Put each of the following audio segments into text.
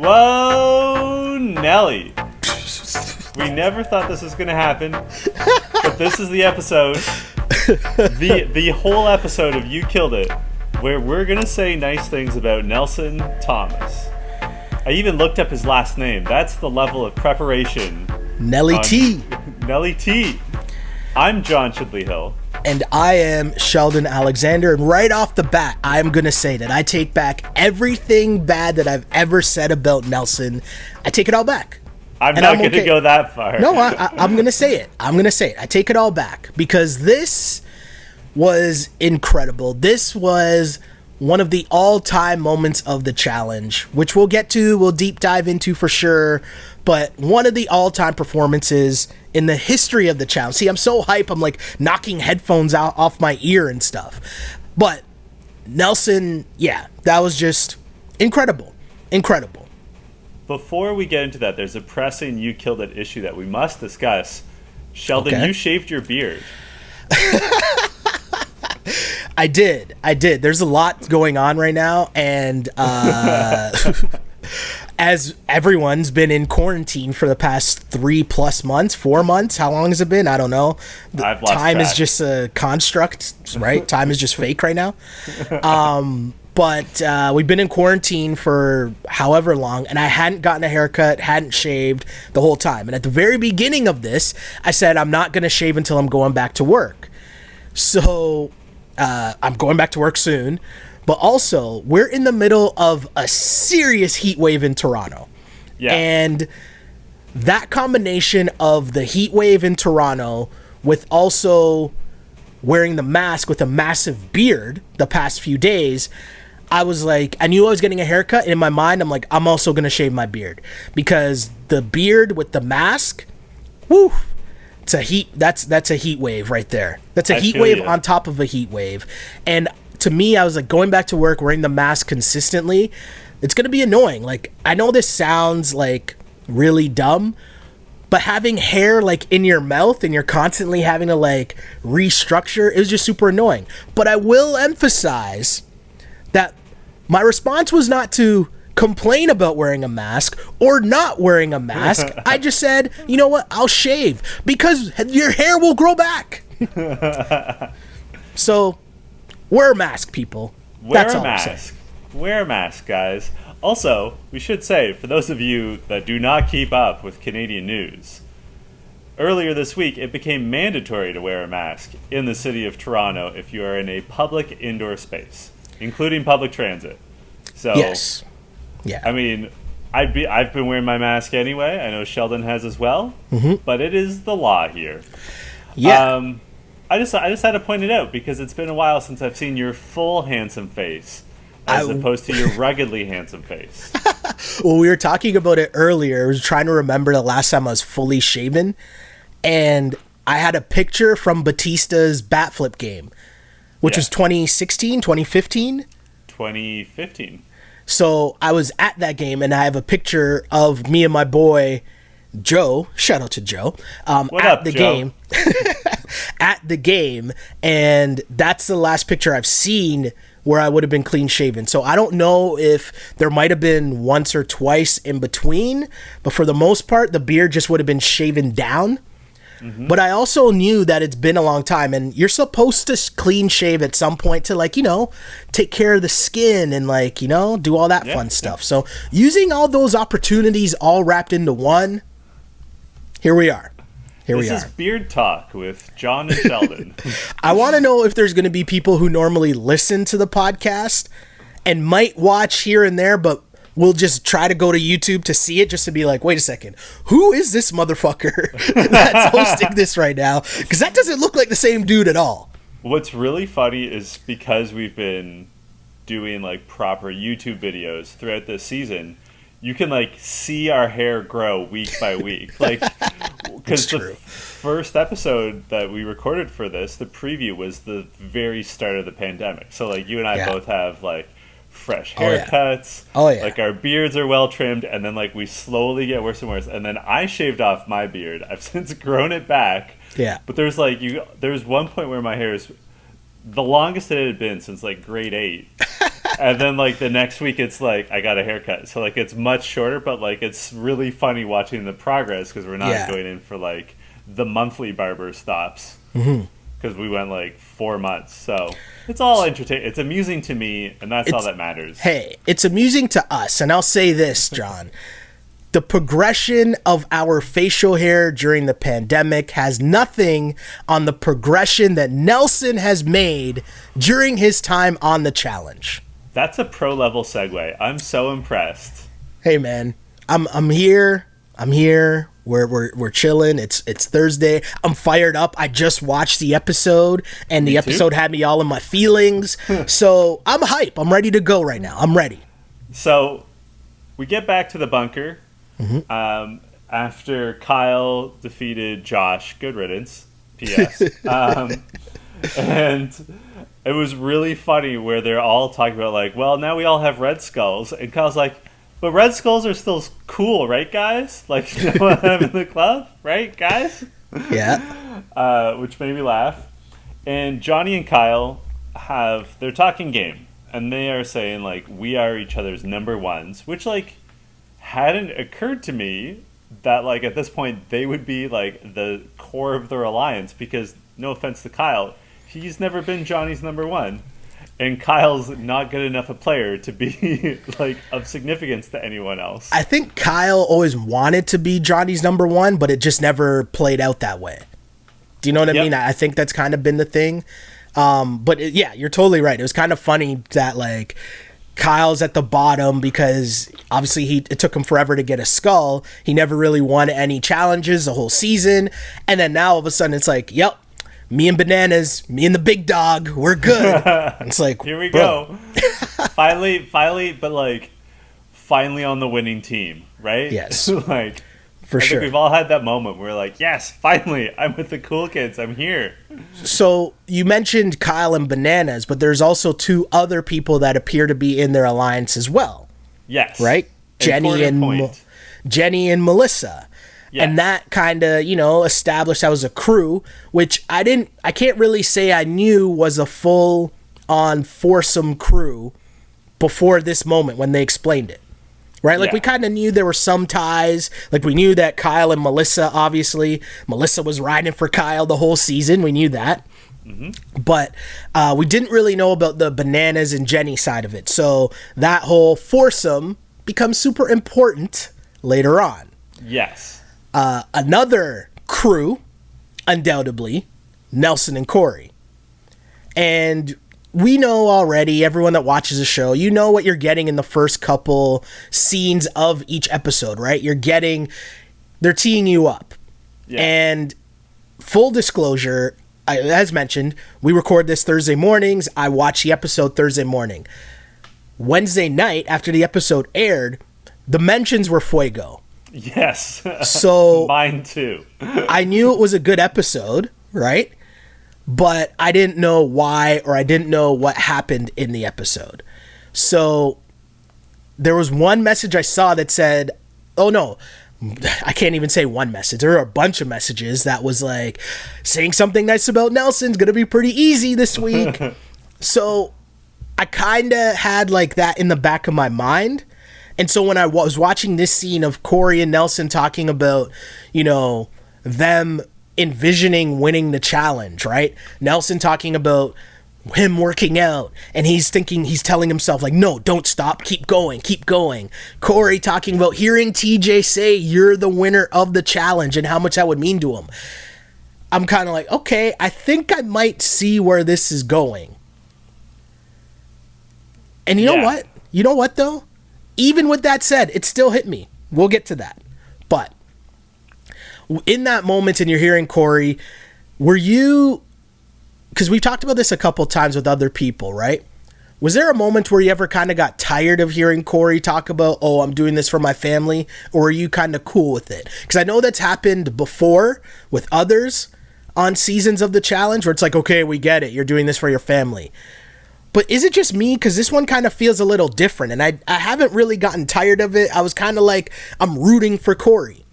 Whoa, Nelly. We never thought this was going to happen, but this is the episode, the whole episode of You Killed It, where we're going to say nice things about Nelson Thomas. I even looked up his last name. That's the level of preparation. Nelly T. Nelly T. I'm John Chidley Hill. And I am Sheldon Alexander. And right off the bat, I'm going to say that I take back everything bad that I've ever said about Nelson. I take it all back. I'm not going to go that far. No, I'm going to say it. I take it all back because this was incredible. This was one of the all-time moments of the challenge, which we'll deep dive into for sure. But one of the all-time performances in the history of the challenge. See, I'm so hype. I'm like knocking headphones out off my ear and stuff. But Nelson, yeah, that was just incredible. Incredible. Before we get into that, there's a pressing You Killed It issue that we must discuss. Sheldon, Okay. You shaved your beard. I did. There's a lot going on right now, and as everyone's been in quarantine for the past 3+ months, 4 months, how long has it been? I don't know. I've lost Time track. is just a construct, right? Time is just fake right now. But we've been in quarantine for however long, and I hadn't gotten a haircut, hadn't shaved the whole time. And at the very beginning of this, I said I'm not going to shave until I'm going back to work. So I'm going back to work soon. But also, we're in the middle of a serious heat wave in Toronto. Yeah. And that combination of the heat wave in Toronto with also wearing the mask with a massive beard the past few days, I was like, I knew I was getting a haircut. And in my mind, I'm like, I'm also going to shave my beard. Because the beard with the mask, woo, it's a heat. That's a heat wave right there. That's a heat wave on top of a heat wave. And to me, I was like, going back to work wearing the mask consistently, it's going to be annoying. Like, I know this sounds like really dumb, but having hair like in your mouth and you're constantly having to like restructure, it was just super annoying. But I will emphasize that my response was not to complain about wearing a mask or not wearing a mask. I just said, you know what? I'll shave because your hair will grow back. So wear a mask, people. That's all I'm saying. Wear a mask, guys. Also, we should say, for those of you that do not keep up with Canadian news, earlier this week it became mandatory to wear a mask in the city of Toronto if you are in a public indoor space, including public transit. So, yes. Yeah. I mean, I've been wearing my mask anyway. I know Sheldon has as well, but it is the law here. Yeah. I just had to point it out because it's been a while since I've seen your full handsome face as opposed to your ruggedly handsome face. Well, we were talking about it earlier. I was trying to remember the last time I was fully shaven, and I had a picture from Batista's bat flip game, which was 2016, 2015? 2015. So I was at that game, and I have a picture of me and my boy Joe. Shout out to Joe. What at up, the Joe? game. At the game, and that's the last picture I've seen where I would have been clean shaven. So I don't know if there might have been once or twice in between, but for the most part, the beard just would have been shaven down. But I also knew that it's been a long time, and you're supposed to clean shave at some point to, like, you know, take care of the skin and, like, you know, do all that fun stuff. So using all those opportunities all wrapped into one, here we are. This is Beard Talk with John and Sheldon. I want to know if there's going to be people who normally listen to the podcast and might watch here and there, but will just try to go to YouTube to see it just to be like, wait a second, who is this motherfucker that's hosting this right now? Because that doesn't look like the same dude at all. What's really funny is because we've been doing like proper YouTube videos throughout this season, you can like see our hair grow week by week. Like, because the first episode that we recorded for this, the preview was the very start of the pandemic. So like you and I both have like fresh haircuts. Like our beards are well trimmed, and then like we slowly get worse and worse. And then I shaved off my beard. I've since grown it back. Yeah. But there's one point where my hair is the longest it had been since like grade 8. And then like the next week it's like I got a haircut. So like it's much shorter, but like it's really funny watching the progress because we're not going in for like the monthly barber stops. Because we went like 4 months. So it's all entertaining. It's amusing to me, and that's all that matters. Hey, it's amusing to us. And I'll say this, John. The progression of our facial hair during the pandemic has nothing on the progression that Nelson has made during his time on the challenge. That's a pro level segue. I'm so impressed. Hey man, I'm here. We're chilling. It's Thursday. I'm fired up. I just watched the episode, and the episode had me all in my feelings. So I'm hype. I'm ready to go right now. I'm ready. So we get back to the bunker after Kyle defeated Josh. Good riddance. P.S. And it was really funny where they're all talking about like, well, now we all have red skulls, and Kyle's like, but red skulls are still cool, right, guys? Like, you know what I'm in the club, right, guys? Yeah. Which made me laugh. And Johnny and Kyle they're talking game, and they are saying like, we are each other's number ones, which like hadn't occurred to me that like at this point they would be like the core of their alliance, because no offense to Kyle, he's never been Johnny's number one, and Kyle's not good enough a player to be like of significance to anyone else. I think Kyle always wanted to be Johnny's number one, but it just never played out that way. Do you know what I mean? I think that's kind of been the thing. But yeah, you're totally right. It was kind of funny that like Kyle's at the bottom because obviously it took him forever to get a skull. He never really won any challenges the whole season. And then now all of a sudden it's like, yep, me and Bananas, me and the big dog, we're good. It's like, here we go. finally, but like finally on the winning team, right? Yes. Like, for sure. Think we've all had that moment where we're like, yes, finally, I'm with the cool kids. I'm here. So you mentioned Kyle and Bananas, but there's also two other people that appear to be in their alliance as well. Yes. Right? Jenny and Melissa. Yes. And that kind of, established that was a crew, which I can't really say I knew was a full on foursome crew before this moment when they explained it. Right? Like, we kind of knew there were some ties. Like, we knew that Kyle and Melissa, obviously. Melissa was riding for Kyle the whole season. We knew that. Mm-hmm. But we didn't really know about the Bananas and Jenny side of it. So that whole foursome becomes super important later on. Yes. Another crew, undoubtedly, Nelson and Corey. And we know already, everyone that watches the show, you know what you're getting in the first couple scenes of each episode, right? They're teeing you up. Yeah. And full disclosure, as mentioned, we record this Thursday mornings. I watch the episode Thursday morning. Wednesday night, after the episode aired, the mentions were fuego. Yes. So mine too. I knew it was a good episode, right? But I didn't know why, or I didn't know what happened in the episode. So there was one message I saw that said, oh no, I can't even say one message. There were a bunch of messages that was like, saying something nice about Nelson's going to be pretty easy this week. So I kind of had like that in the back of my mind. And so when I was watching this scene of Corey and Nelson talking about, them envisioning winning the challenge, right? Nelson talking about him working out, and he's telling himself like, no, don't stop, keep going. Corey talking about hearing TJ say you're the winner of the challenge and how much that would mean to him. I'm kind of like, okay, I think I might see where this is going. And you know what though? Even with that said, it still hit me. We'll get to that. But in that moment, and you're hearing Corey, were you, because we've talked about this a couple times with other people, right? Was there a moment where you ever kind of got tired of hearing Corey talk about, oh, I'm doing this for my family? Or are you kind of cool with it? Because I know that's happened before with others on seasons of the challenge where it's like, okay, we get it. You're doing this for your family. But is it just me? Because this one kind of feels a little different. And I haven't really gotten tired of it. I was kind of like, I'm rooting for Corey.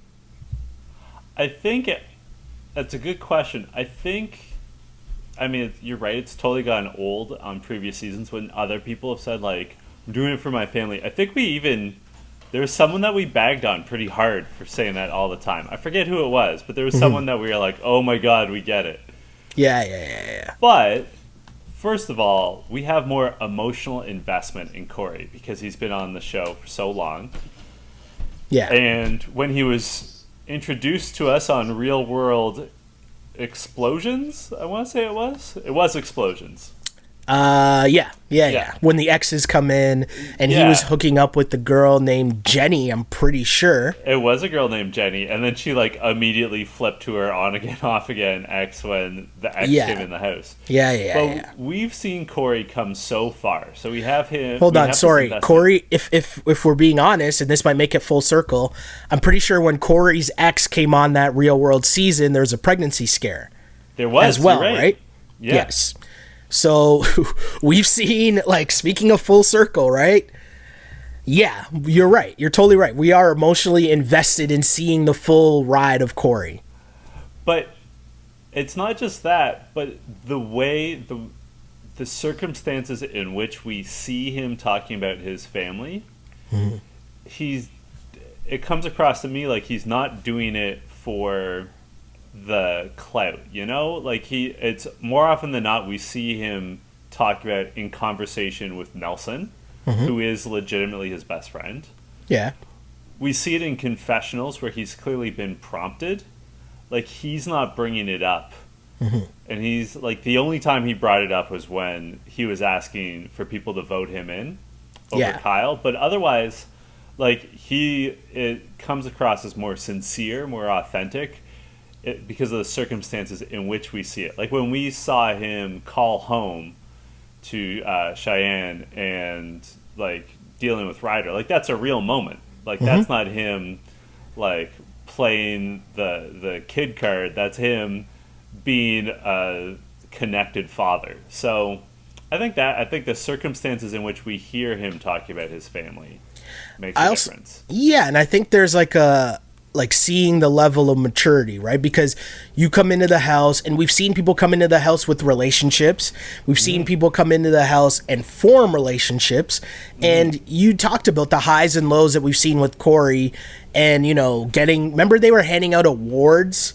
I think that's a good question. You're right. It's totally gotten old on previous seasons when other people have said, like, I'm doing it for my family. I think there was someone that we bagged on pretty hard for saying that all the time. I forget who it was, but there was someone that we were like, oh my God, we get it. Yeah. But, first of all, we have more emotional investment in Corey because he's been on the show for so long. Yeah. And when he was introduced to us on Real World Explosions, I want to say it was Explosions. Yeah. When the exes come in and he was hooking up with the girl named Jenny, I'm pretty sure. It was a girl named Jenny, and then she like immediately flipped to her on again, off again ex when the ex came in the house. Yeah. We've seen Corey come so far, so we have him. Hold on, sorry, Corey. If we're being honest, and this might make it full circle, I'm pretty sure when Corey's ex came on that Real World season, there was a pregnancy scare. There was as well, right? Yeah. Yes. So we've seen, like, speaking of full circle, right? Yeah, you're right. You're totally right. We are emotionally invested in seeing the full ride of Corey. But it's not just that, but the way, the circumstances in which we see him talking about his family, it comes across to me like he's not doing it for the clout, you know? Like it's more often than not we see him talk about in conversation with Nelson, who is legitimately his best friend. Yeah. We see it in confessionals where he's clearly been prompted. Like, he's not bringing it up. And he's like, the only time he brought it up was when he was asking for people to vote him in over Kyle. But otherwise, like, it comes across as more sincere, more authentic. Because of the circumstances in which we see it. Like when we saw him call home to Cheyenne and like dealing with Ryder, like that's a real moment. Like that's not him like playing the kid card. That's him being a connected father. So I think the circumstances in which we hear him talking about his family makes a difference. Yeah, and I think there's like seeing the level of maturity, right? Because you come into the house, and we've seen people come into the house with relationships. We've seen people come into the house and form relationships. And you talked about the highs and lows that we've seen with Corey and, you know, remember they were handing out awards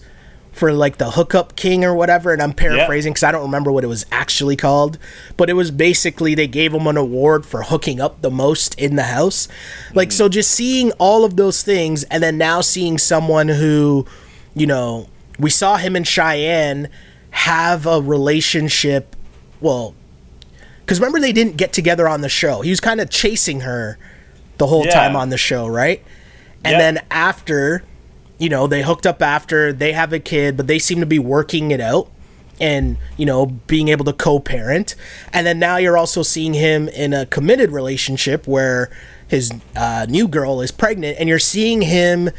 for like the hookup king or whatever, and I'm paraphrasing because I don't remember what it was actually called, but it was basically they gave him an award for hooking up the most in the house. Like, so just seeing all of those things, and then now seeing someone who, you know, we saw him and Cheyenne have a relationship, well, because remember they didn't get together on the show. He was kind of chasing her the whole time on the show, right? And then after, you know, they hooked up after, they have a kid, but they seem to be working it out and, you know, being able to co-parent. And then now you're also seeing him in a committed relationship where his new girl is pregnant, and you're seeing him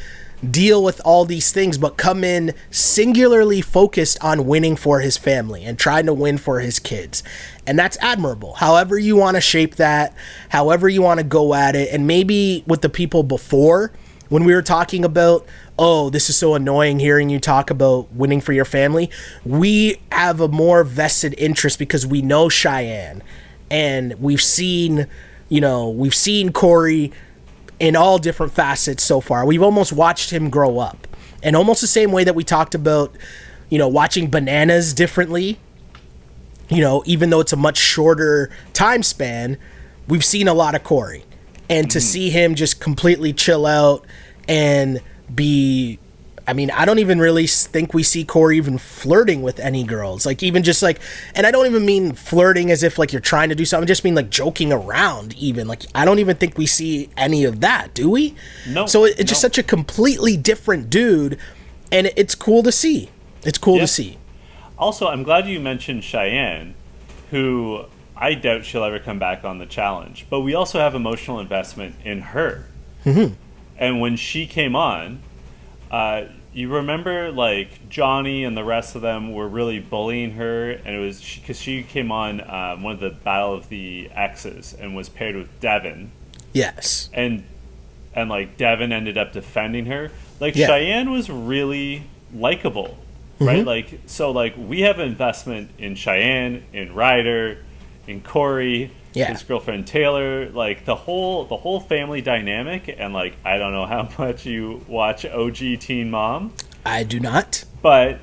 deal with all these things, but come in singularly focused on winning for his family and trying to win for his kids. And that's admirable. However you want to shape that, however you want to go at it. And maybe with the people before, when we were talking about, oh, this is so annoying hearing you talk about winning for your family, we have a more vested interest because we know Cheyenne, and we've seen Corey in all different facets so far. We've almost watched him grow up, and almost the same way that we talked about, you know, watching Bananas differently, you know, even though it's a much shorter time span, we've seen a lot of Corey. And to see him just completely chill out and be, I mean, I don't even really think we see Corey even flirting with any girls. Like, even just like, and I don't even mean flirting as if like you're trying to do something. I just mean like joking around even. Like, I don't even think we see any of that, do we? No. So it's just such a completely different dude, and it's cool to see. It's cool to see. Also, I'm glad you mentioned Cheyenne, who I doubt she'll ever come back on the challenge. But we also have emotional investment in her. And when she came on, you remember like Johnny and the rest of them were really bullying her, and it was because she came on one of the Battle of the Exes and was paired with Devin. Yes. And like Devin ended up defending her. Like Cheyenne was really likable, right? Like, so like we have investment in Cheyenne, in Ryder, in Corey, Yeah. his girlfriend Taylor, like the whole family dynamic. And like, I don't know how much you watch OG Teen Mom. I do not. But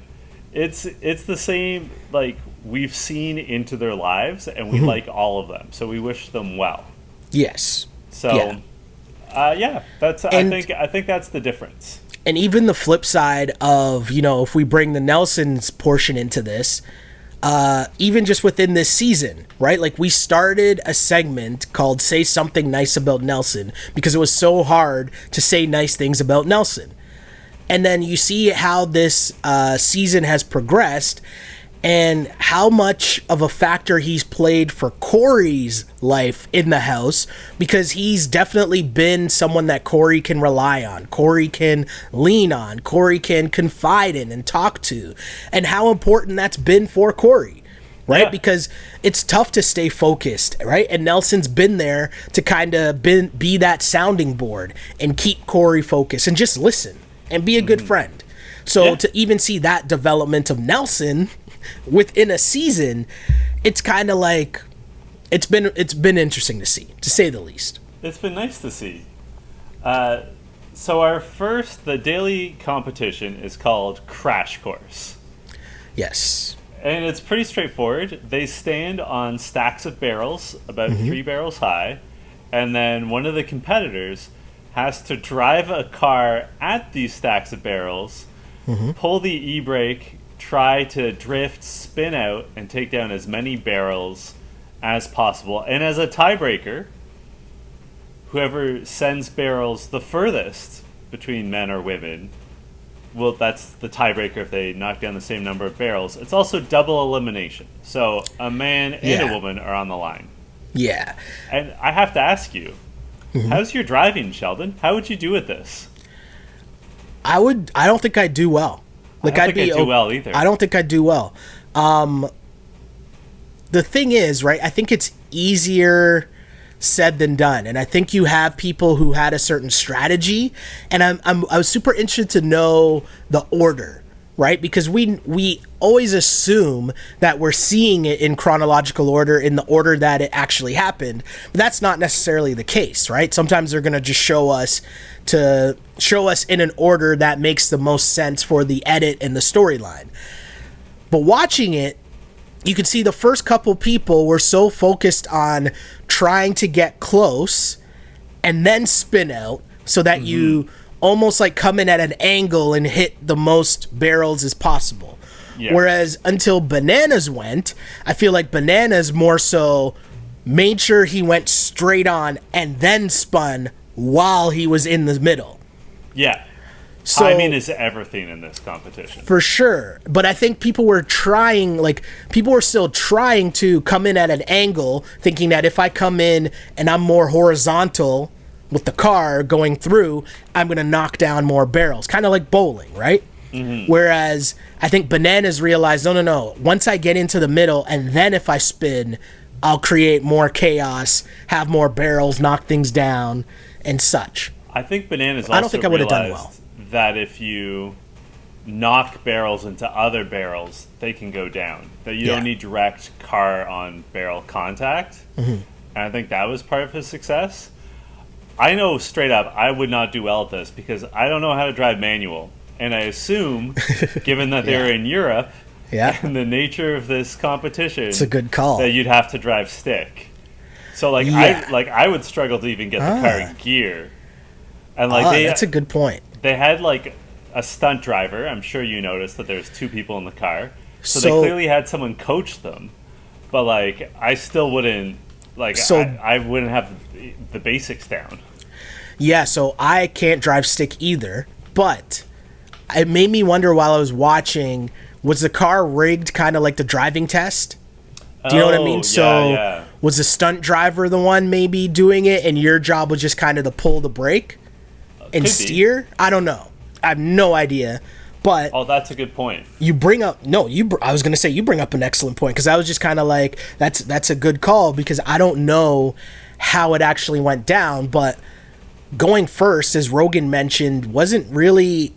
it's the same, like, we've seen into their lives, and we like all of them, so we wish them well. Yes. So, that's I think that's the difference. And even the flip side of, if we bring the Nelson's portion into this, even just within this season, right? Like, we started a segment called Say Something Nice About Nelson because it was so hard to say nice things about Nelson. And then you see how this season has progressed and how much of a factor he's played for Corey's life in the house, because he's definitely been someone that Corey can rely on, Corey can lean on, Corey can confide in and talk to, and how important that's been for Corey, right? Yeah. Because it's tough to stay focused, right? And Nelson's been there to kind of be that sounding board and keep Corey focused and just listen and be a good friend. So to even see that development of Nelson within a season, it's kind of like it's been interesting to see, to say the least. It's been nice to see. So the daily competition is called Crash Course. Yes. And it's pretty straightforward. They stand on stacks of barrels, about 3 barrels high, and then one of the competitors has to drive a car at these stacks of barrels, pull the e-brake, try to drift, spin out, and take down as many barrels as possible. And as a tiebreaker, whoever sends barrels the furthest between men or women, well, that's the tiebreaker if they knock down the same number of barrels. It's also double elimination. So a man and a woman are on the line. Yeah. And I have to ask you, how's your driving, Sheldon? How would you do with this? I don't think I'd do well. Like, I don't think I'd do well either. I don't think I'd do well. The thing is, right, I think it's easier said than done. And I think you have people who had a certain strategy. And I was super interested to know the order, right? Because we always assume that we're seeing it in chronological order, in the order that it actually happened. But that's not necessarily the case, right? Sometimes they're going to just show us in an order that makes the most sense for the edit and the storyline. But watching it, you could see the first couple people were so focused on trying to get close and then spin out so that you almost like come in at an angle and hit the most barrels as possible. Yeah. Whereas until Bananas went, I feel like Bananas more so made sure he went straight on and then spun while he was in the middle. Yeah. So, timing is everything in this competition. For sure. But I think people were still trying to come in at an angle, thinking that if I come in and I'm more horizontal with the car going through, I'm going to knock down more barrels. Kind of like bowling, right? Whereas I think Bananas realized, no. Once I get into the middle and then if I spin, I'll create more chaos, have more barrels, knock things down, and such. I think Bananas also I don't think I would have done well. That if you knock barrels into other barrels, they can go down. That you don't need direct car on barrel contact. And I think that was part of his success. I know straight up I would not do well at this because I don't know how to drive manual. And I assume, given that they're in Europe and the nature of this competition, it's a good call, that you'd have to drive stick. So I would struggle to even get the car in gear. And that's a good point. They had like a stunt driver. I'm sure you noticed that there's 2 people in the car. So they clearly had someone coach them. But like I still wouldn't I wouldn't have the basics down. Yeah, so I can't drive stick either, but it made me wonder while I was watching, was the car rigged kind of like the driving test? Do you know what I mean? So was the stunt driver the one maybe doing it and your job was just kind of to pull the brake and steer? I don't know. I have no idea. But that's a good point. You bring up I was going to say you bring up an excellent point because I was just kind of like that's a good call because I don't know how it actually went down, but going first, as Rogan mentioned, wasn't really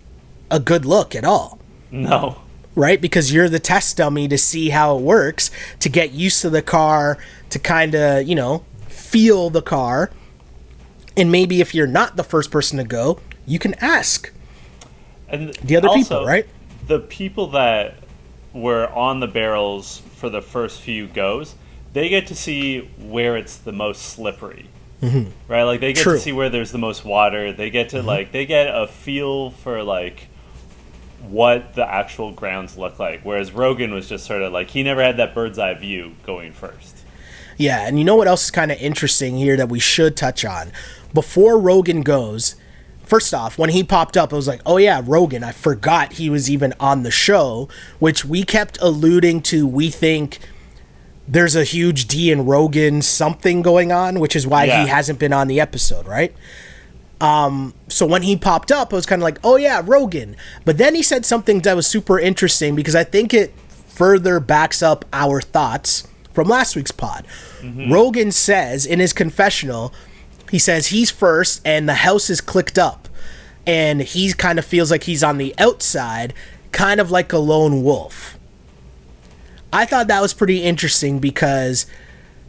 a good look at all. No. right? Because you're the test dummy to see how it works, to get used to the car, to kind of, feel the car. And maybe if you're not the first person to go, you can ask and the other people, right? The people that were on the barrels for the first few goes, they get to see where it's the most slippery, right? Like they get to see where there's the most water. They get to they get a feel for like what the actual grounds look like. Whereas Rogan was just sort of like, he never had that bird's eye view going first. Yeah, and you know what else is kind of interesting here that we should touch on? Before Rogan goes, first off, when he popped up, I was like, oh yeah, Rogan. I forgot he was even on the show, which we kept alluding to. We think there's a huge D and Rogan something going on, which is why he hasn't been on the episode, right? So when he popped up, I was kind of like, oh yeah, Rogan. But then he said something that was super interesting because I think it further backs up our thoughts from last week's pod. Rogan says in his confessional, he says he's first and the house is clicked up. And he kind of feels like he's on the outside, kind of like a lone wolf. I thought that was pretty interesting because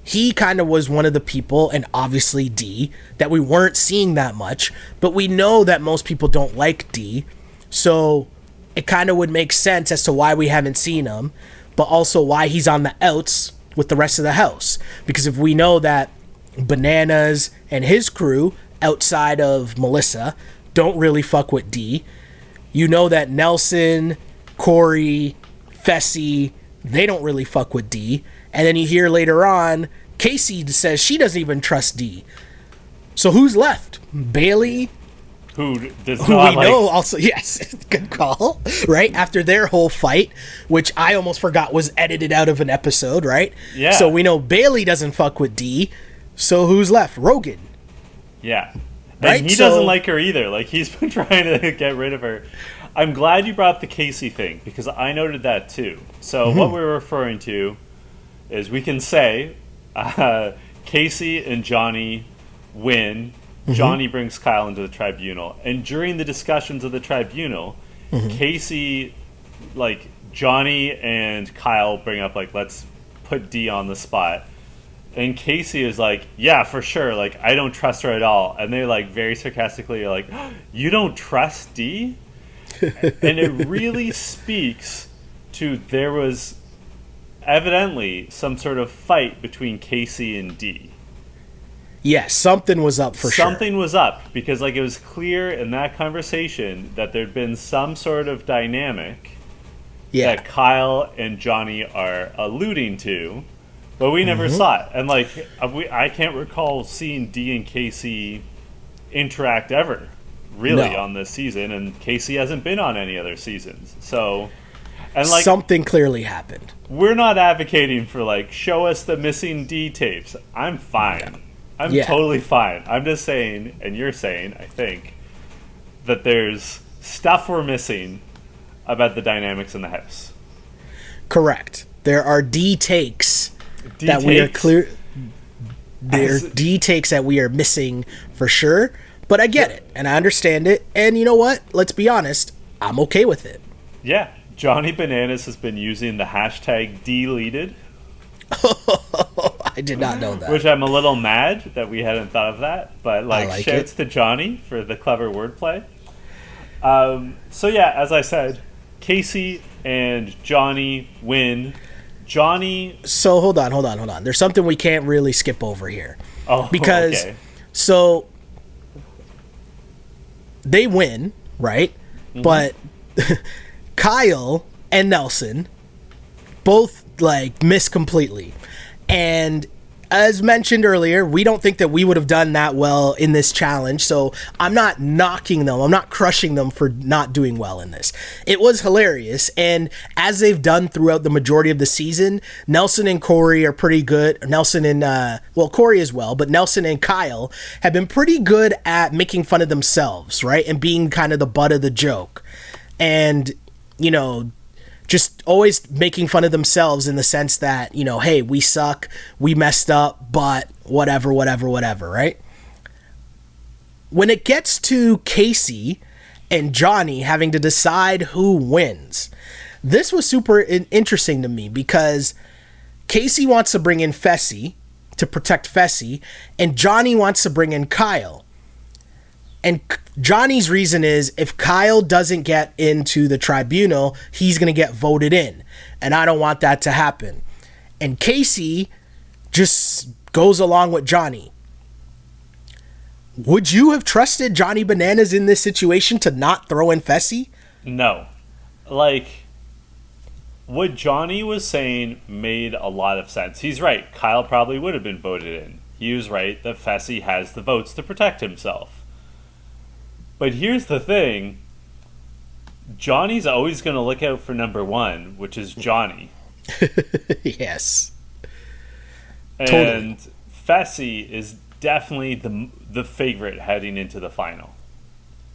he kind of was one of the people, and obviously D, that we weren't seeing that much, but we know that most people don't like D, so it kind of would make sense as to why we haven't seen him, but also why he's on the outs with the rest of the house. Because if we know that Bananas and his crew, outside of Melissa, don't really fuck with D, you know that Nelson, Corey, Fessy, they don't really fuck with D. And then you hear later on, Casey says she doesn't even trust D. So who's left? Bailey? Who does who not we like... know also, yes, good call, right? After their whole fight, which I almost forgot was edited out of an episode, right? Yeah. So we know Bailey doesn't fuck with D. So who's left? Rogan. Yeah. And right? he doesn't like her either. Like, he's been trying to get rid of her. I'm glad you brought up the Casey thing, because I noted that too. So what we're referring to is we can say Casey and Johnny win. Johnny brings Kyle into the tribunal. And during the discussions of the tribunal, Casey, like, Johnny and Kyle bring up, like, let's put D on the spot. And Casey is like, yeah, for sure. Like, I don't trust her at all. And they, like, very sarcastically are like, you don't trust D? And it really speaks to there was evidently some sort of fight between Casey and D. Yes, something was up for sure. Something was up because, like, it was clear in that conversation that there'd been some sort of dynamic that Kyle and Johnny are alluding to, but we never saw it. And, like, I can't recall seeing D and Casey interact ever, really, on this season, and Casey hasn't been on any other seasons. So, and, like, something clearly happened. We're not advocating for, like, show us the missing D tapes. I'm fine. I'm totally fine. I'm just saying, and you're saying, I think, that there's stuff we're missing about the dynamics in the house. Correct. There are D takes that we are clear. There are D takes that we are missing for sure. But I get it, and I understand it. And you know what? Let's be honest. I'm okay with it. Yeah. Johnny Bananas has been using the hashtag deleted. I did not know that. Which I'm a little mad that we hadn't thought of that. But, like shouts to Johnny for the clever wordplay. So, yeah, as I said, Casey and Johnny win. Johnny... So, hold on. There's something we can't really skip over here. Oh, because, okay. So, they win, right? But Kyle and Nelson both, like, miss completely. And as mentioned earlier, we don't think that we would have done that well in this challenge. So I'm not knocking them. I'm not crushing them for not doing well in this. It was hilarious. And as they've done throughout the majority of the season, Nelson and Corey are pretty good. Nelson and, Corey as well, but Nelson and Kyle have been pretty good at making fun of themselves, right? And being kind of the butt of the joke. And, you know, just always making fun of themselves in the sense that, you know, hey, we suck, we messed up, but whatever, right? When it gets to Casey and Johnny having to decide who wins, this was super interesting to me because Casey wants to bring in Fessy to protect Fessy, and Johnny wants to bring in Kyle. And Johnny's reason is if Kyle doesn't get into the tribunal, he's going to get voted in. And I don't want that to happen. And Casey just goes along with Johnny. Would you have trusted Johnny Bananas in this situation to not throw in Fessy? No. Like, what Johnny was saying made a lot of sense. He's right. Kyle probably would have been voted in. He was right that Fessy has the votes to protect himself. But here's the thing. Johnny's always going to look out for number one, which is Johnny. Yes. And totally. Fessy is definitely the favorite heading into the final.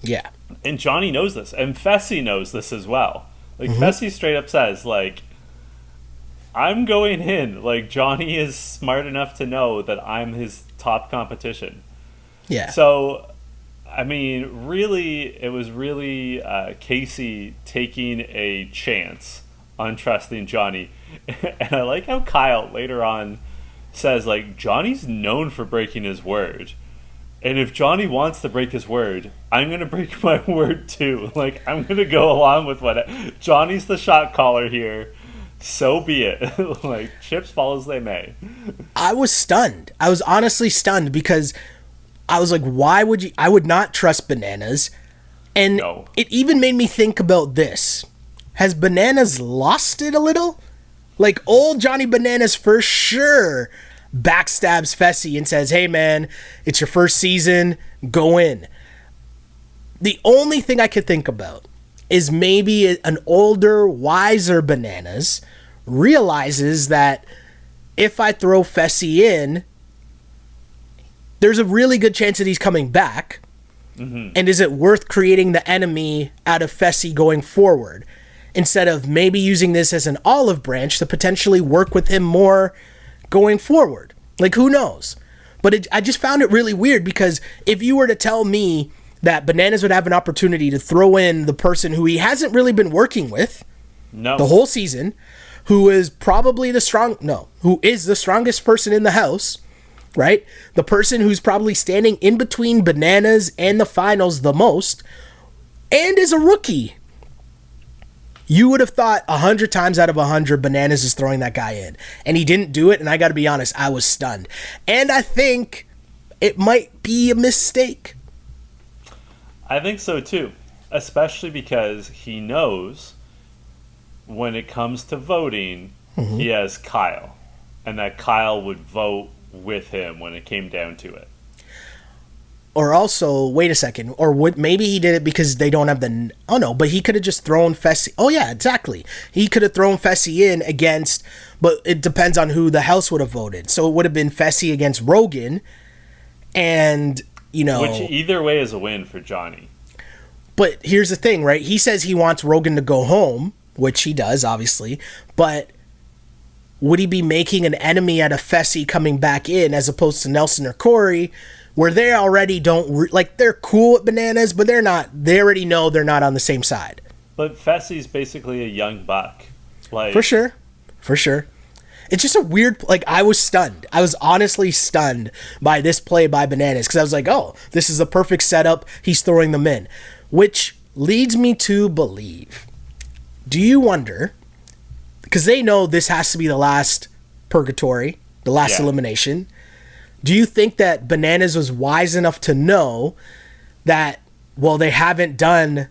Yeah. And Johnny knows this. And Fessy knows this as well. Like, Fessy straight up says, like, I'm going in. Like, Johnny is smart enough to know that I'm his top competition. Yeah. So, I mean, really, it was really Casey taking a chance on trusting Johnny. And I like how Kyle later on says, like, Johnny's known for breaking his word. And if Johnny wants to break his word, I'm going to break my word too. Like, I'm going to go along with what... Johnny's the shot caller here. So be it. Like, chips fall as they may. I was stunned. I was honestly stunned because I was like, why would you... I would not trust Bananas. And no. It even made me think about this. Has Bananas lost it a little? Like, old Johnny Bananas for sure backstabs Fessy and says, hey, man, it's your first season. Go in. The only thing I could think about is maybe an older, wiser Bananas realizes that if I throw Fessy in, there's a really good chance that he's coming back. Mm-hmm. And is it worth creating the enemy out of Fessy going forward? Instead of maybe using this as an olive branch to potentially work with him more going forward. Like, who knows? But I just found it really weird because if you were to tell me that Bananas would have an opportunity to throw in the person who he hasn't really been working with the whole season, who is probably who is the strongest person in the house, right? The person who's probably standing in between Bananas and the finals the most, and is a rookie. You would have thought 100 times out of 100 Bananas is throwing that guy in. And he didn't do it, and I got to be honest, I was stunned. And I think it might be a mistake. I think so too. Especially because he knows when it comes to voting, he has Kyle. And that Kyle would vote with him when it came down to it. Or also, wait a second, maybe he did it because they don't have but he could have just thrown Fessy. Oh yeah, exactly. He could have thrown Fessy in against, but it depends on who the house would have voted. So it would have been Fessy against Rogan, and, which either way is a win for Johnny. But here's the thing, right? He says he wants Rogan to go home, which he does, obviously, but would he be making an enemy out of Fessy coming back in as opposed to Nelson or Corey, where they already they're cool with Bananas, but they already know they're not on the same side. But Fessy's basically a young buck. For sure. It's just a weird, I was stunned. I was honestly stunned by this play by Bananas, because I was like, oh, this is a perfect setup. He's throwing them in. Which leads me to believe, do you wonder, because they know this has to be the last purgatory, the last elimination, do you think that Bananas was wise enough to know that, well, they haven't done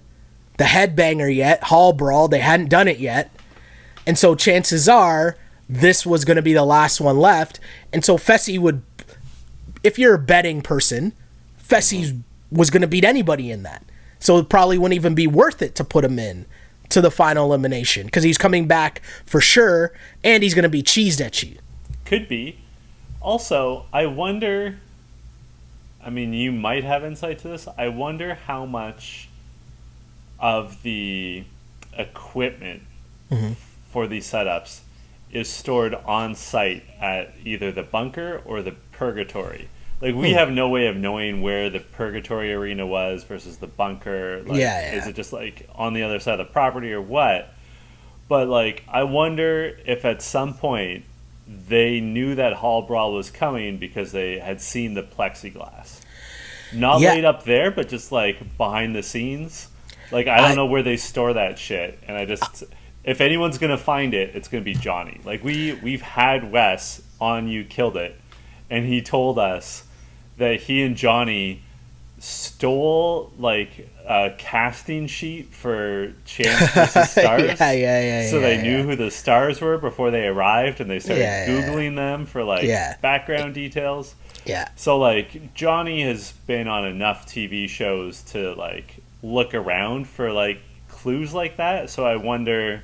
the headbanger yet, hall brawl, they hadn't done it yet, and so chances are this was going to be the last one left, and so Fessy would, if you're a betting person, Fessy was going to beat anybody in that, so it probably wouldn't even be worth it to put him in to the final elimination, because he's coming back for sure, and he's going to be cheesed at you. Could be. Also, I wonder, I mean, you might have insight to this. I wonder how much of the equipment for these setups is stored on site at either the bunker or the purgatory. Like, we have no way of knowing where the purgatory arena was versus the bunker. Like, is it just, on the other side of the property or what? But like, I wonder if at some point they knew that hall brawl was coming because they had seen the plexiglass, not laid up there, but just like behind the scenes. Like, I don't know where they store that shit, and I just, if anyone's gonna find it, it's gonna be Johnny. Like, we've had Wes on You Killed It, and he told us that he and Johnny stole like a casting sheet for Chance vs. Stars. So they knew who the stars were before they arrived, and they started Googling them for like background details. Yeah. So like, Johnny has been on enough TV shows to like look around for like clues like that. So I wonder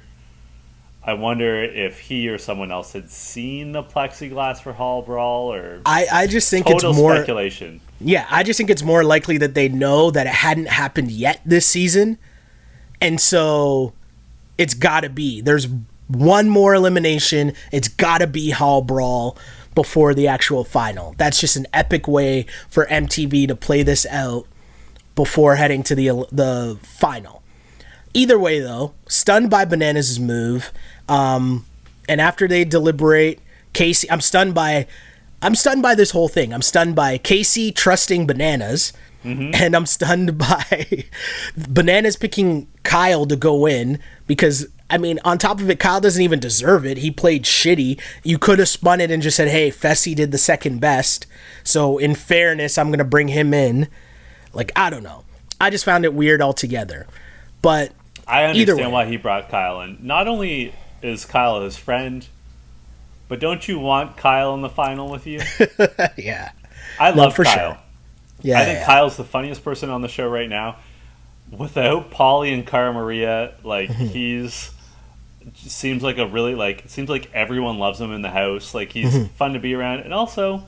if he or someone else had seen the plexiglass for hall brawl, or I just think total it's more speculation. Yeah, I just think it's more likely that they know that it hadn't happened yet this season, and so it's got to be. There's one more elimination. It's got to be hall brawl before the actual final. That's just an epic way for MTV to play this out before heading to the final. Either way, though, stunned by Bananas' move, and after they deliberate, Casey, I'm stunned by this whole thing. I'm stunned by Casey trusting Bananas, and I'm stunned by Bananas picking Kyle to go in because, I mean, on top of it, Kyle doesn't even deserve it. He played shitty. You could have spun it and just said, hey, Fessy did the second best, so in fairness, I'm going to bring him in. Like, I don't know. I just found it weird altogether. But I understand why he brought Kyle in. Not only is Kyle his friend, but don't you want Kyle in the final with you? Yeah. I love Kyle. Sure. Yeah, I think Kyle's the funniest person on the show right now. Without Paulie and Cara Maria, like, seems like everyone loves him in the house. Like, he's fun to be around. And also,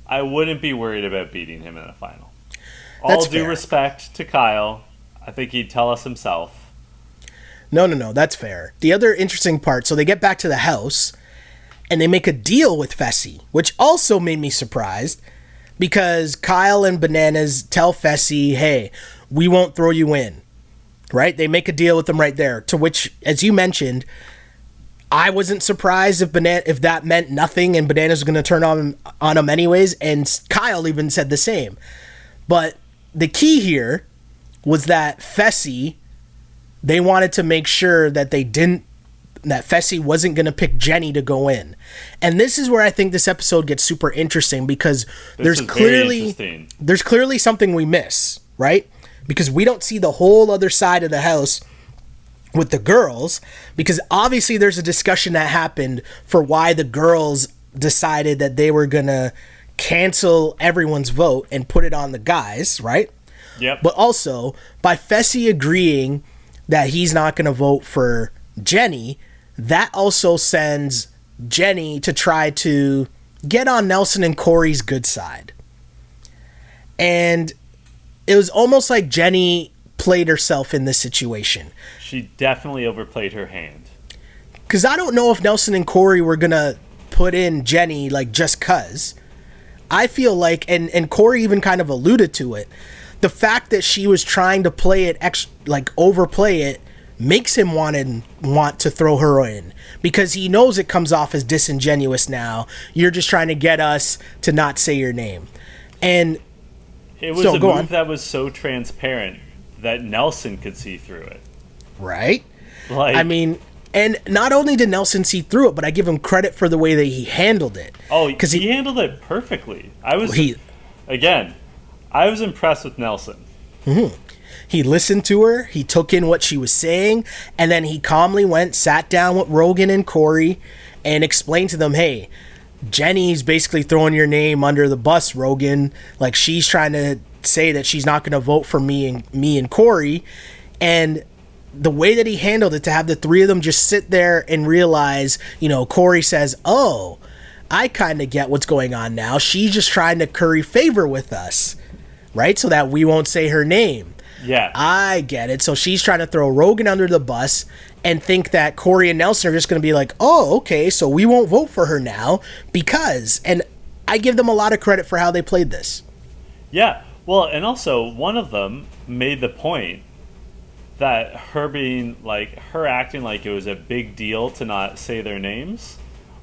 I wouldn't be worried about beating him in a final. All due respect to Kyle, I think he'd tell us himself. No, that's fair. The other interesting part, so they get back to the house, and they make a deal with Fessy, which also made me surprised, because Kyle and Bananas tell Fessy, hey, we won't throw you in, right? They make a deal with them right there, to which, as you mentioned, I wasn't surprised if that meant nothing and Bananas was going to turn on him anyways, and Kyle even said the same. But the key here was that Fessy, they wanted to make sure that that Fessy wasn't going to pick Jenny to go in. And this is where I think this episode gets super interesting, because there's clearly something we miss, right? Because we don't see the whole other side of the house with the girls, because obviously there's a discussion that happened for why the girls decided that they were going to cancel everyone's vote and put it on the guys, right? Yep. But also, by Fessy agreeing that he's not going to vote for Jenny, that also sends Jenny to try to get on Nelson and Corey's good side. And it was almost like Jenny played herself in this situation. She definitely overplayed her hand. Because I don't know if Nelson and Corey were going to put in Jenny, like, just because. I feel like, and Corey even kind of alluded to it, the fact that she was trying to play it, overplay it, makes him want to throw her in, because he knows it comes off as disingenuous now. You're just trying to get us to not say your name. And it was a move that was so transparent that Nelson could see through it. Right? Like, I mean, and not only did Nelson see through it, but I give him credit for the way that he handled it. Oh, because he handled it perfectly. I was impressed with Nelson. Mm-hmm. He listened to her, he took in what she was saying, and then he calmly sat down with Rogan and Corey and explained to them, hey, Jenny's basically throwing your name under the bus, Rogan. Like, she's trying to say that she's not going to vote for me and Corey. And the way that he handled it, to have the three of them just sit there and realize, Corey says, oh, I kind of get what's going on now. She's just trying to curry favor with us, right? So that we won't say her name. Yeah. I get it. So she's trying to throw Rogan under the bus and think that Corey and Nelson are just going to be like, oh, okay, so we won't vote for her now because, and I give them a lot of credit for how they played this. Yeah. Well, and also one of them made the point that her being like, her acting like it was a big deal to not say their names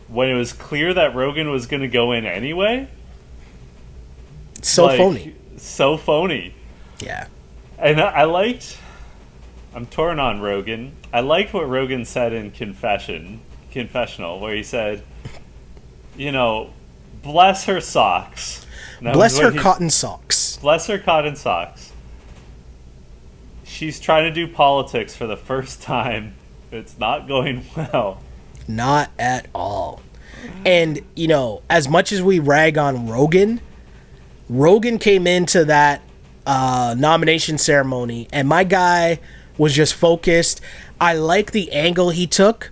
when it was clear that Rogan was going to go in anyway. So like, phony. So phony. Yeah. And I'm torn on Rogan. I liked what Rogan said in Confessional, where he said, you know, bless her socks. Bless her cotton socks. Bless her cotton socks. She's trying to do politics for the first time. It's not going well. Not at all. And, you know, as much as we rag on Rogan came into that nomination ceremony, and my guy was just focused. I like the angle he took.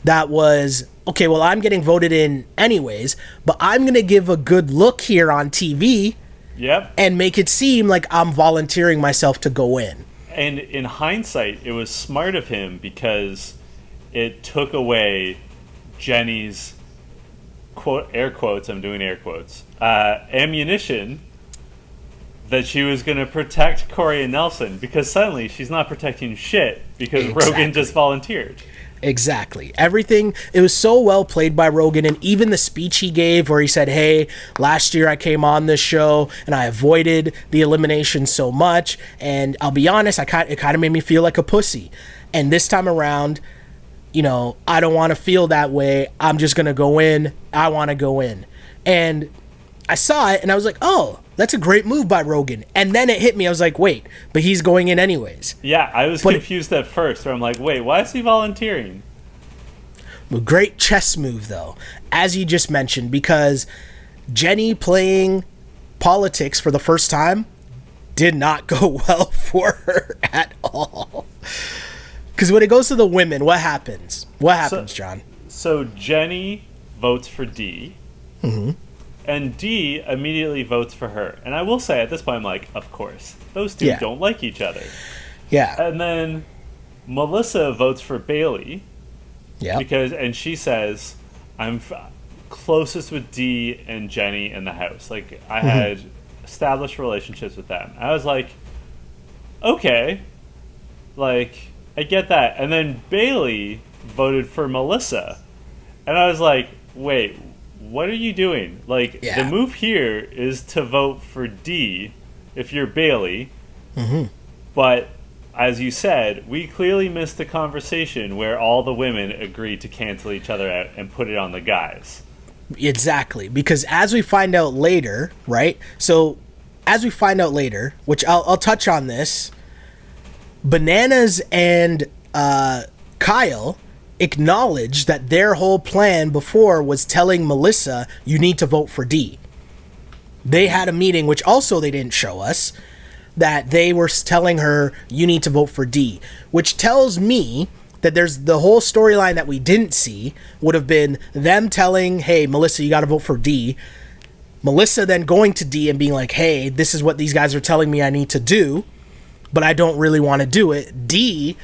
That was, okay, well, I'm getting voted in anyways, but I'm going to give a good look here on TV. Yep. And make it seem like I'm volunteering myself to go in. And in hindsight, it was smart of him because it took away Jenny's, quote, air quotes, I'm doing air quotes, ammunition that she was going to protect Corey and Nelson, because suddenly she's not protecting shit because Rogan just volunteered. Exactly. Everything, it was so well played by Rogan, and even the speech he gave where he said, hey, last year I came on this show and I avoided the elimination so much, and I'll be honest, it kind of made me feel like a pussy. And this time around, you know, I don't want to feel that way. I'm just going to go in. I want to go in. And I saw it and I was like, oh, that's a great move by Rogan. And then it hit me. I was like, wait, but he's going in anyways. Yeah, I was confused at first where I'm like, wait, why is he volunteering? A great chess move, though, as you just mentioned, because Jenny playing politics for the first time did not go well for her at all. Because when it goes to the women, what happens? What happens, John? So Jenny votes for D. Mm-hmm. And D immediately votes for her. And I will say, at this point, I'm like, of course. Those two don't like each other. Yeah. And then Melissa votes for Bailey. Yeah. And she says, I'm closest with D and Jenny in the house. Like, I had established relationships with them. I was like, okay. Like, I get that. And then Bailey voted for Melissa. And I was like, wait, what are you doing? Like, the move here is to vote for D if you're Bailey. Mm-hmm. But, as you said, we clearly missed the conversation where all the women agreed to cancel each other out and put it on the guys. Exactly. Because as we find out later, right? So, as we find out later, which I'll touch on this, Bananas and Kyle acknowledged that their whole plan before was telling Melissa, you need to vote for D. They had a meeting, which also they didn't show us, that they were telling her, you need to vote for D, which tells me that there's the whole storyline that we didn't see would have been them telling, hey, Melissa, you got to vote for D. Melissa then going to D and being like, hey, this is what these guys are telling me I need to do, but I don't really want to do it. D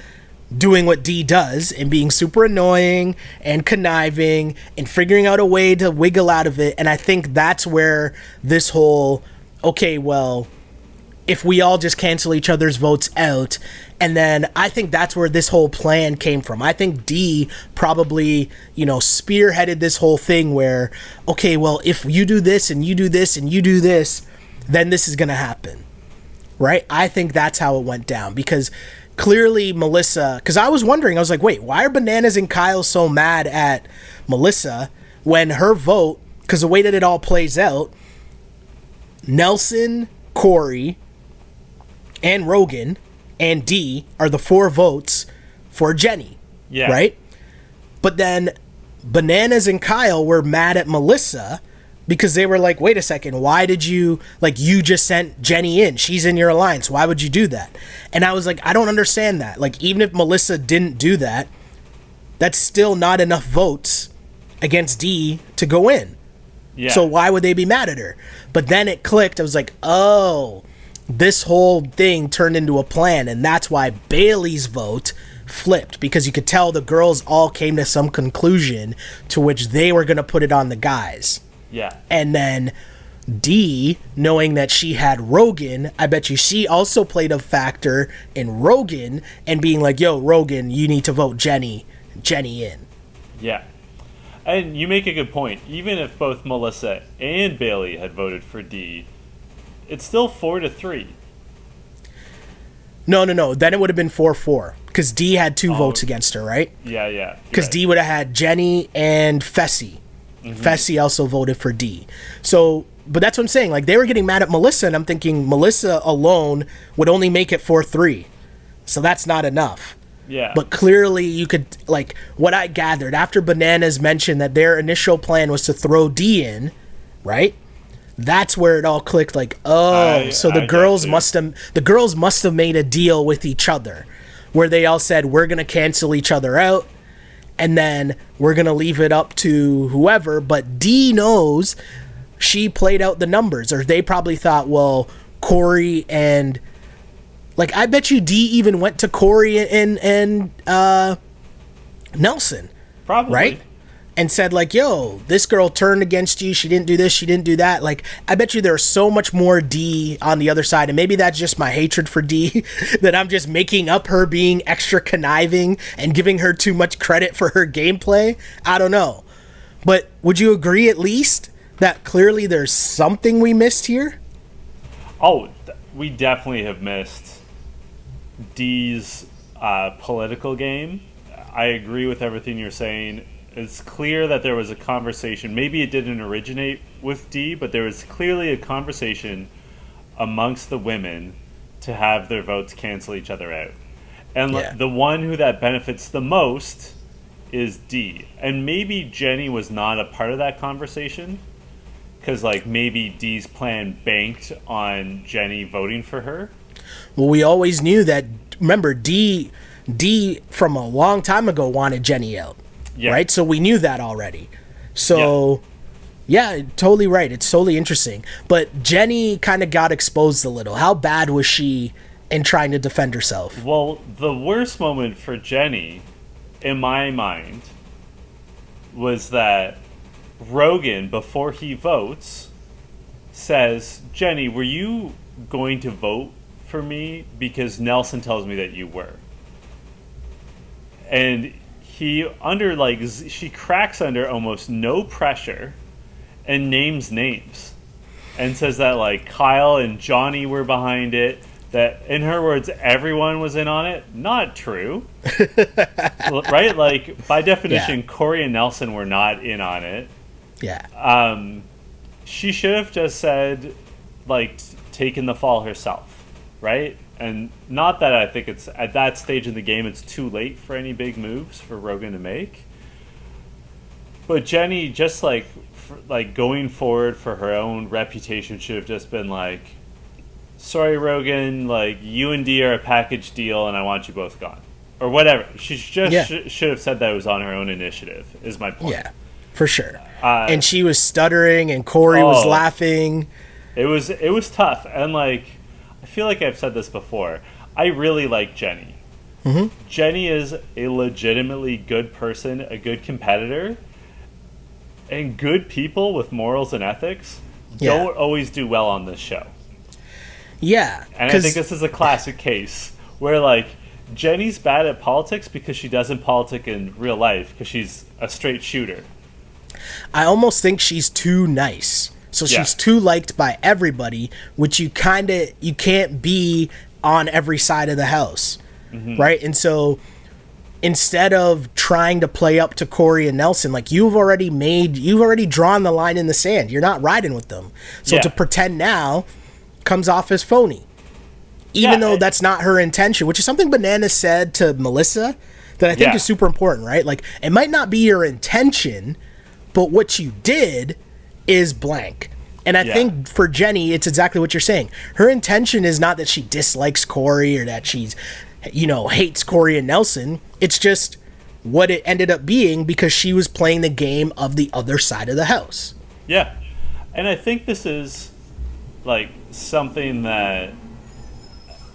doing what D does and being super annoying and conniving and figuring out a way to wiggle out of it. And I think that's where this whole, okay, well, if we all just cancel each other's votes out, and then I think that's where this whole plan came from. I think D probably, you know, spearheaded this whole thing where, okay, well, if you do this and you do this and you do this, then this is going to happen, right? I think that's how it went down, because clearly Melissa, because I was wondering, I was like, wait, why are Bananas and Kyle so mad at Melissa when her vote, because the way that it all plays out, Nelson, Corey, and Rogan and D are the 4 votes for Jenny, right? But then Bananas and Kyle were mad at Melissa because they were like, wait a second, why did you, like, you just sent Jenny in. She's in your alliance. Why would you do that? And I was like, I don't understand that. Like, even if Melissa didn't do that, that's still not enough votes against D to go in. Yeah. So why would they be mad at her? But then it clicked. I was like, oh, this whole thing turned into a plan. And that's why Bailey's vote flipped, because you could tell the girls all came to some conclusion to which they were going to put it on the guys. Yeah. And then D, knowing that she had Rogan, I bet you she also played a factor in Rogan and being like, yo, Rogan, you need to vote Jenny in. Yeah. And you make a good point. Even if both Melissa and Bailey had voted for D, it's still 4-3. No. Then it would have been 4-4 because D had two votes against her, right? Yeah. Because D would have had Jenny and Fessy. Fessy also voted for D. So, but that's what I'm saying. Like, they were getting mad at Melissa, and I'm thinking Melissa alone would only make it 4-3. So that's not enough. Yeah. But clearly you could, like, what I gathered after Bananas mentioned that their initial plan was to throw D in, right? That's where it all clicked. Like, the girls must have made a deal with each other, where they all said we're gonna cancel each other out, and then we're gonna leave it up to whoever. But D knows she played out the numbers, or they probably thought, well, Corey and. Like, I bet you D even went to Corey and Nelson. Probably. Right? And said, like, yo, this girl turned against you. She didn't do this. She didn't do that. Like, I bet you there's so much more D on the other side. And maybe that's just my hatred for D, that I'm just making up her being extra conniving and giving her too much credit for her gameplay. I don't know. But would you agree at least that clearly there's something we missed here? Oh, we definitely have missed D's political game. I agree with everything you're saying. It's clear that there was a conversation. Maybe it didn't originate with D, but there was clearly a conversation amongst the women to have their votes cancel each other out. And the one who that benefits the most is D. And maybe Jenny was not a part of that conversation, because like maybe D's plan banked on Jenny voting for her. Well, we always knew that. Remember, D from a long time ago wanted Jenny out, right? So we knew that already. So, yeah, totally right. It's totally interesting. But Jenny kind of got exposed a little. How bad was she in trying to defend herself? Well, the worst moment for Jenny, in my mind, was that Rogan, before he votes, says, Jenny, were you going to vote for me? Because Nelson tells me that you were. And she cracks under almost no pressure and names names and says that like Kyle and Johnny were behind it, that in her words everyone was in on it. Not true. Right? Like, by definition, Corey and Nelson were not in on it. She should have just said, like, taken the fall herself, right? And not that I think it's at that stage in the game it's too late for any big moves for Rogan to make, but Jenny just like going forward for her own reputation should have just been like, sorry Rogan, like you and D are a package deal and I want you both gone, or whatever. She just should have said that it was on her own initiative, is my point. Yeah, for sure. And she was stuttering and Corey was laughing. It was tough. And like, I feel like I've said this before. I really like Jenny. Mm-hmm. Jenny is a legitimately good person, a good competitor, and good people with morals and ethics don't always do well on this show. Yeah. And I think this is a classic case where like Jenny's bad at politics because she doesn't politic in real life, because she's a straight shooter. I almost think she's too nice. So she's too liked by everybody, which you can't be on every side of the house, right? And so instead of trying to play up to Corey and Nelson, like you've already drawn the line in the sand. You're not riding with them. So to pretend now comes off as phony, even though that's not her intention, which is something Banana said to Melissa that I think is super important, right? Like, it might not be your intention, but what you did is blank. And I think for Jenny, it's exactly what you're saying. Her intention is not that she dislikes Corey or that she's, hates Corey and Nelson. It's just what it ended up being because she was playing the game of the other side of the house. Yeah. And I think this is like something that,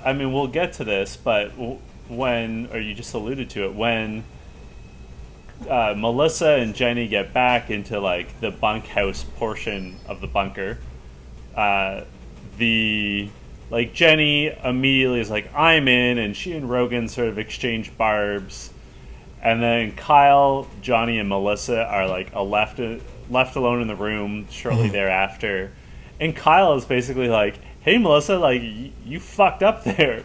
I mean, we'll get to this, but you just alluded to it, when Melissa and Jenny get back into like the bunkhouse portion of the bunker, the like Jenny immediately is like, I'm in, and she and Rogan sort of exchange barbs, and then Kyle, Johnny, and Melissa are like left alone in the room shortly thereafter, and Kyle is basically like, hey Melissa, like you fucked up there,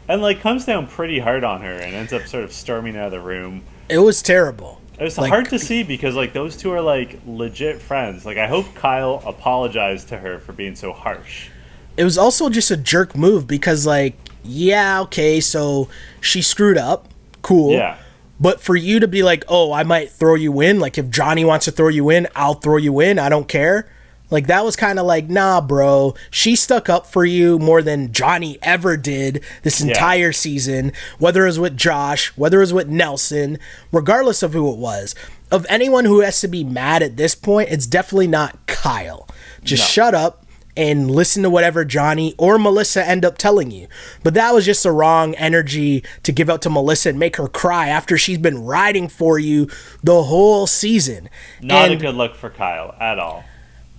and like comes down pretty hard on her and ends up sort of storming out of the room. It was terrible. It was hard to see because like those two are like legit friends. Like I hope Kyle apologized to her for being so harsh. It was also just a jerk move because, like, yeah, okay, so she screwed up. Cool. Yeah. But for you to be like, oh, I might throw you in. Like, if Johnny wants to throw you in, I'll throw you in. I don't care. Like, that was kind of like, nah, bro. She stuck up for you more than Johnny ever did this entire season. Whether it was with Josh, whether it was with Nelson, regardless of who it was. Of anyone who has to be mad at this point, it's definitely not Kyle. Just shut up and listen to whatever Johnny or Melissa end up telling you. But that was just the wrong energy to give out to Melissa and make her cry after she's been riding for you the whole season. Not a good look for Kyle at all.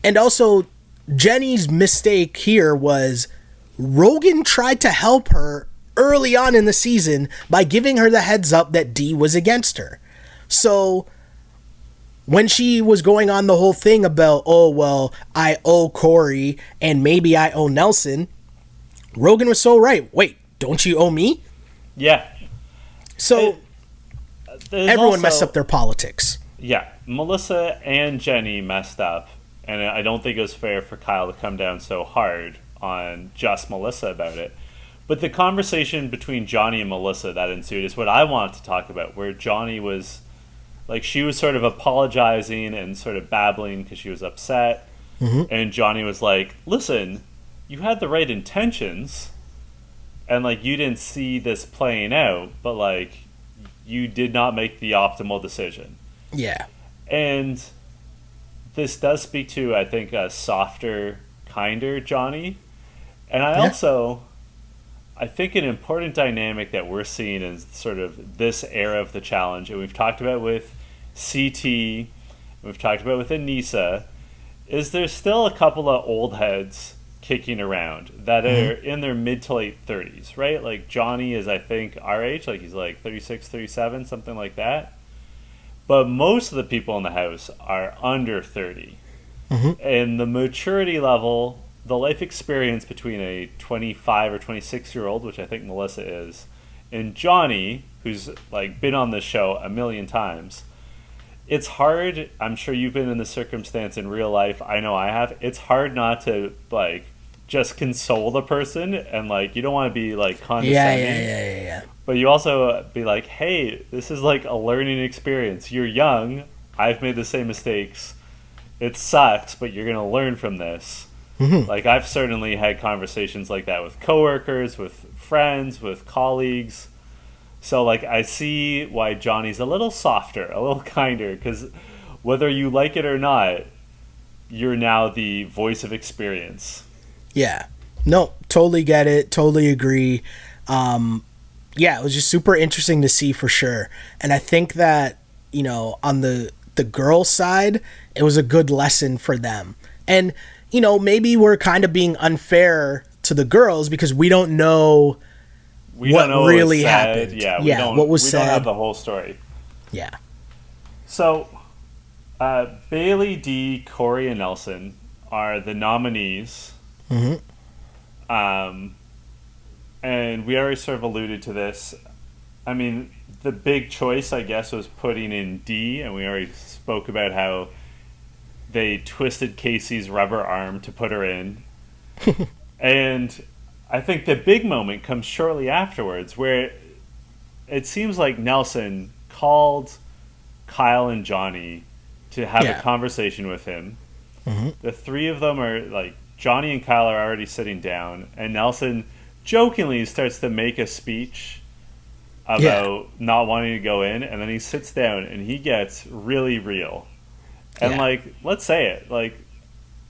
And also, Jenny's mistake here was Rogan tried to help her early on in the season by giving her the heads up that Dee was against her. So when she was going on the whole thing about, oh, well, I owe Corey and maybe I owe Nelson, Rogan was so right. Wait, don't you owe me? Yeah. So everyone messed up their politics. Yeah. Melissa and Jenny messed up. And I don't think it was fair for Kyle to come down so hard on just Melissa about it. But the conversation between Johnny and Melissa that ensued is what I wanted to talk about, where Johnny was... like, she was sort of apologizing and sort of babbling because she was upset. Mm-hmm. And Johnny was like, listen, you had the right intentions. And, like, you didn't see this playing out. But, like, you did not make the optimal decision. Yeah. And this does speak to, I think, a softer, kinder Johnny. And I think an important dynamic that we're seeing in sort of this era of the challenge, and we've talked about with CT, we've talked about with Anissa, is there's still a couple of old heads kicking around that are in their mid to late 30s, right? Like Johnny is, I think, our age, like he's like 36, 37, something like that. But most of the people in the house are under 30. Mm-hmm. And the maturity level, the life experience between a 25 or 26-year-old, which I think Melissa is, and Johnny, who's like been on this show a million times, it's hard. I'm sure you've been in this circumstance in real life. I know I have. It's hard not to like just console the person, and like you don't want to be like condescending. Yeah. But you also be like, hey, this is like a learning experience. You're young. I've made the same mistakes. It sucks, but you're gonna learn from this. Mm-hmm. Like I've certainly had conversations like that with coworkers, with friends, with colleagues. So like I see why Johnny's a little softer, a little kinder, because whether you like it or not, you're now the voice of experience. Yeah. No, totally get it. Totally agree. Yeah, it was just super interesting to see for sure. And I think that, you know, on the girl side, it was a good lesson for them. And, you know, maybe we're kind of being unfair to the girls because we don't know what really happened. Yeah, what was said. We don't have the whole story. Yeah. So, Bailey, Dee, Corey, and Nelson are the nominees. Mm-hmm. And we already sort of alluded to this. I mean, the big choice, I guess, was putting in Dee, and we already spoke about how they twisted Casey's rubber arm to put her in. And I think the big moment comes shortly afterwards, where it seems like Nelson called Kyle and Johnny to have a conversation with him. Mm-hmm. The three of them are, like, Johnny and Kyle are already sitting down, and Nelson jokingly starts to make a speech about not wanting to go in, and then he sits down and he gets really real. And like, let's say it, like,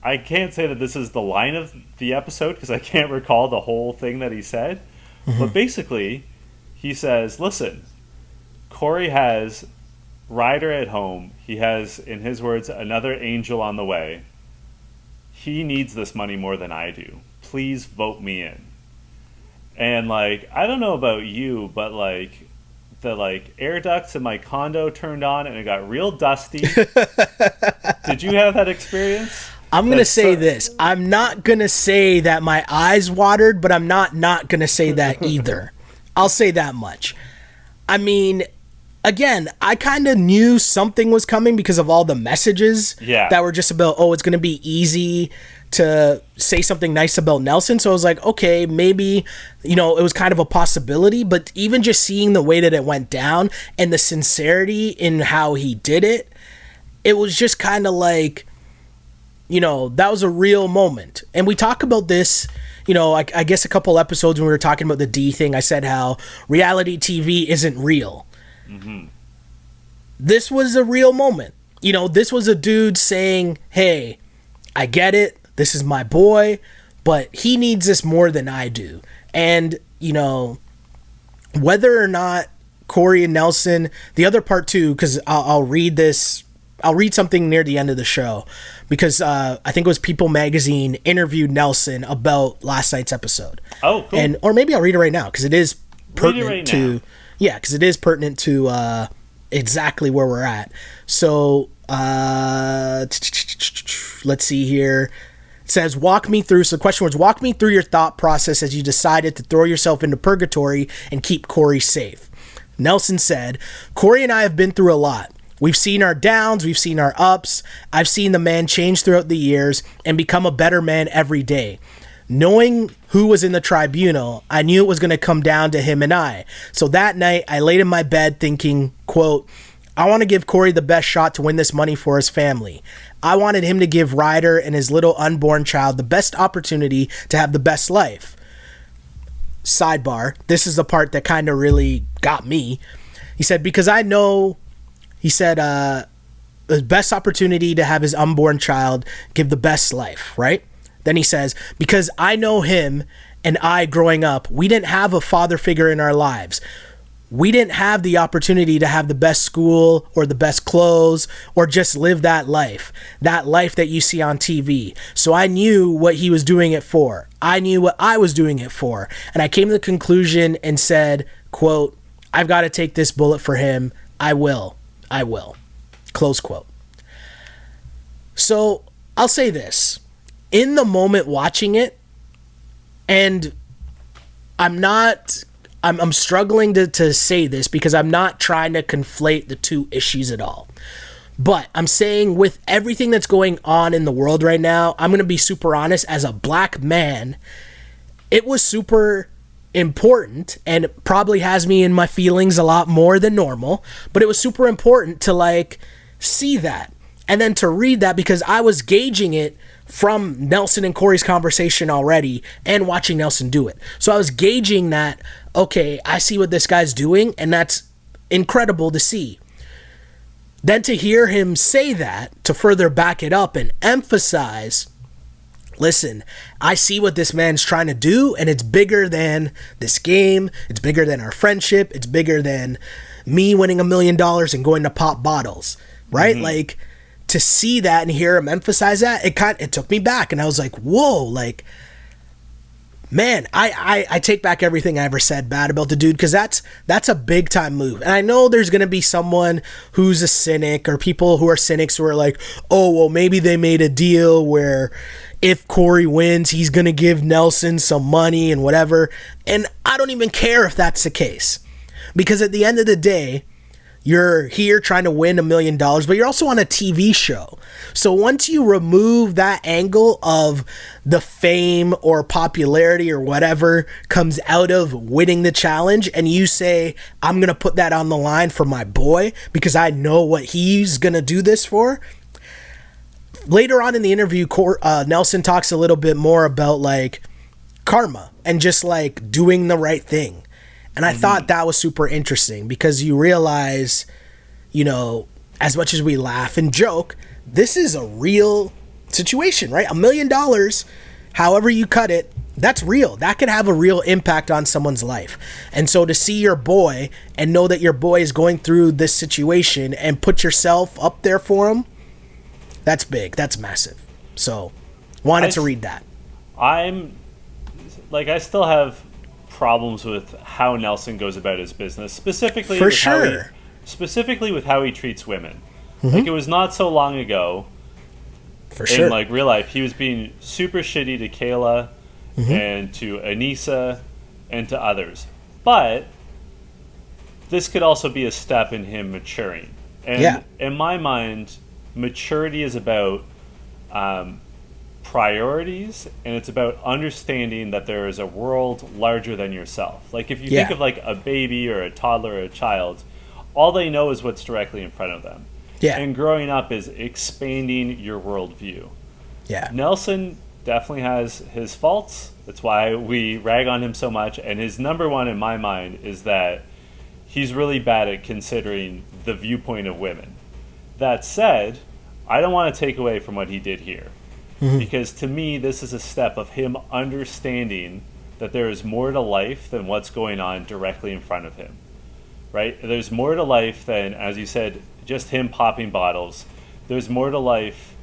I can't say that this is the line of the episode because I can't recall the whole thing that he said. Mm-hmm. But basically, he says, listen, Corey has Ryder at home. He has, in his words, another angel on the way. he needs this money more than I do. Please vote me in. And like, I don't know about you, but like the like air ducts in my condo turned on and it got real dusty. Did you have that experience? I'm going to say this. I'm not going to say that my eyes watered, but I'm not going to say that either. I'll say that much. I mean, again, I kind of knew something was coming because of all the messages that were just about, oh, it's going to be easy to say something nice about Nelson. So I was like, okay, maybe, you know, it was kind of a possibility. But even just seeing the way that it went down and the sincerity in how he did it, it was just kind of like, you know, that was a real moment. And we talk about this, you know, I guess a couple episodes when we were talking about the D thing, I said how reality TV isn't real. Mm-hmm. This was a real moment. You know, this was a dude saying, hey, I get it. This is my boy, but he needs this more than I do. And, you know, whether or not Corey and Nelson, the other part too, because I'll read this. I'll read something near the end of the show because I think it was People Magazine interviewed Nelson about last night's episode. Oh, cool. Or maybe I'll read it right now because it is pertinent to because it is pertinent to exactly where we're at. So let's see here. It says, walk me through. So the question was, walk me through your thought process as you decided to throw yourself into purgatory and keep Corey safe. Nelson said, Corey and I have been through a lot. We've seen our downs, we've seen our ups. I've seen the man change throughout the years and become a better man every day. Knowing who was in the tribunal, I knew it was going to come down to him and I. So that night, I laid in my bed thinking, quote, I want to give Corey the best shot to win this money for his family. I wanted him to give Ryder and his little unborn child the best opportunity to have the best life. Sidebar, this is the part that kind of really got me. He said, because I know... He said, the best opportunity to have his unborn child give the best life, right? Then he says, because I know him and I growing up, we didn't have a father figure in our lives. We didn't have the opportunity to have the best school or the best clothes or just live that life that you see on TV. So I knew what he was doing it for. I knew what I was doing it for. And I came to the conclusion and said, quote, I've got to take this bullet for him. I will. Close quote. So I'll say this. In the moment watching it, and I'm struggling to say this because I'm not trying to conflate the two issues at all. But I'm saying with everything that's going on in the world right now, I'm going to be super honest, as a black man, it was super important and it probably has me in my feelings a lot more than normal, but it was super important to like see that and then to read that because I was gauging it from Nelson and Corey's conversation already and watching Nelson do it. So I was gauging that, okay, I see what this guy's doing and that's incredible to see. Then to hear him say that, to further back it up and emphasize, listen, I see what this man's trying to do, and it's bigger than this game. It's bigger than our friendship. It's bigger than me winning $1 million and going to pop bottles, right? Mm-hmm. Like, to see that and hear him emphasize that, it took me back, and I was like, whoa, like, man, I take back everything I ever said bad about the dude, because that's a big time move. And I know there's going to be someone who's a cynic or people who are cynics who are like, oh, well, maybe they made a deal where if Corey wins, he's going to give Nelson some money and whatever. And I don't even care if that's the case, because at the end of the day, you're here trying to win $1 million, but you're also on a TV show. So once you remove that angle of the fame or popularity or whatever comes out of winning the challenge, and you say, I'm going to put that on the line for my boy because I know what he's going to do this for. Later on in the interview, Nelson talks a little bit more about like karma and just like doing the right thing. And I thought that was super interesting because you realize, you know, as much as we laugh and joke, this is a real situation, right? $1 million, however you cut it, that's real. That could have a real impact on someone's life. And so to see your boy and know that your boy is going through this situation and put yourself up there for him, that's big. That's massive. So Wanted to read that. I'm like, I still have problems with how Nelson goes about his business, specifically For with sure. specifically with how he treats women. Like, it was not so long ago For sure. in like real life, he was being super shitty to Kayla and to Anissa and to others. But this could also be a step in him maturing. And in my mind, maturity is about priorities, and it's about understanding that there is a world larger than yourself. Like, if you think of like a baby or a toddler or a child, all they know is what's directly in front of them. Yeah. And growing up is expanding your worldview. Yeah. Nelson definitely has his faults. That's why we rag on him so much. And his number one in my mind is that he's really bad at considering the viewpoint of women. That said, I don't want to take away from what he did here. Because to me, this is a step of him understanding that there is more to life than what's going on directly in front of him. Right? There's more to life than, as you said, just him popping bottles. There's more to life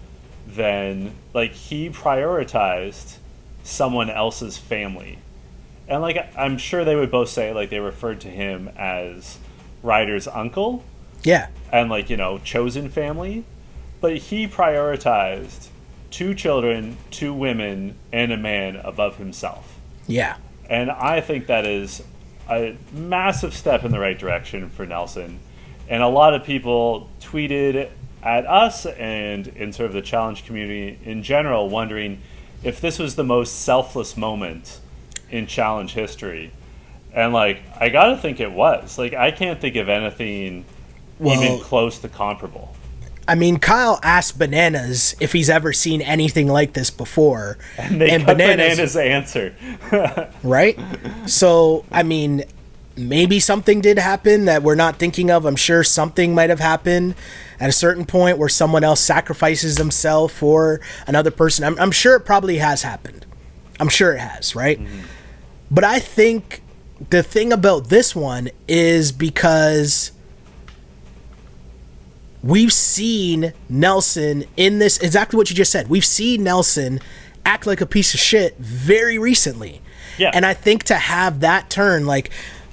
than, like, he prioritized someone else's family. And, like, I'm sure they would both say, like, they referred to him as Ryder's uncle. Yeah. And, like, you know, chosen family. But he prioritized 2 children, 2 women, and a man above himself. Yeah. And I think that is a massive step in the right direction for Nelson. And a lot of people tweeted at us and in sort of the challenge community in general, wondering if this was the most selfless moment in challenge history. And, like, I gotta think it was. Like, I can't think of anything even close to comparable. I mean, Kyle asked Bananas if he's ever seen anything like this before. And they cut Bananas' answer. Right? So, I mean, maybe something did happen that we're not thinking of. I'm sure something might have happened at a certain point where someone else sacrifices themselves for another person. I'm sure it probably has happened. I'm sure it has, right? But I think the thing about this one is because we've seen Nelson in this, exactly what you just said. We've seen Nelson act like a piece of shit very recently. Yeah. And I think to have that turn, like,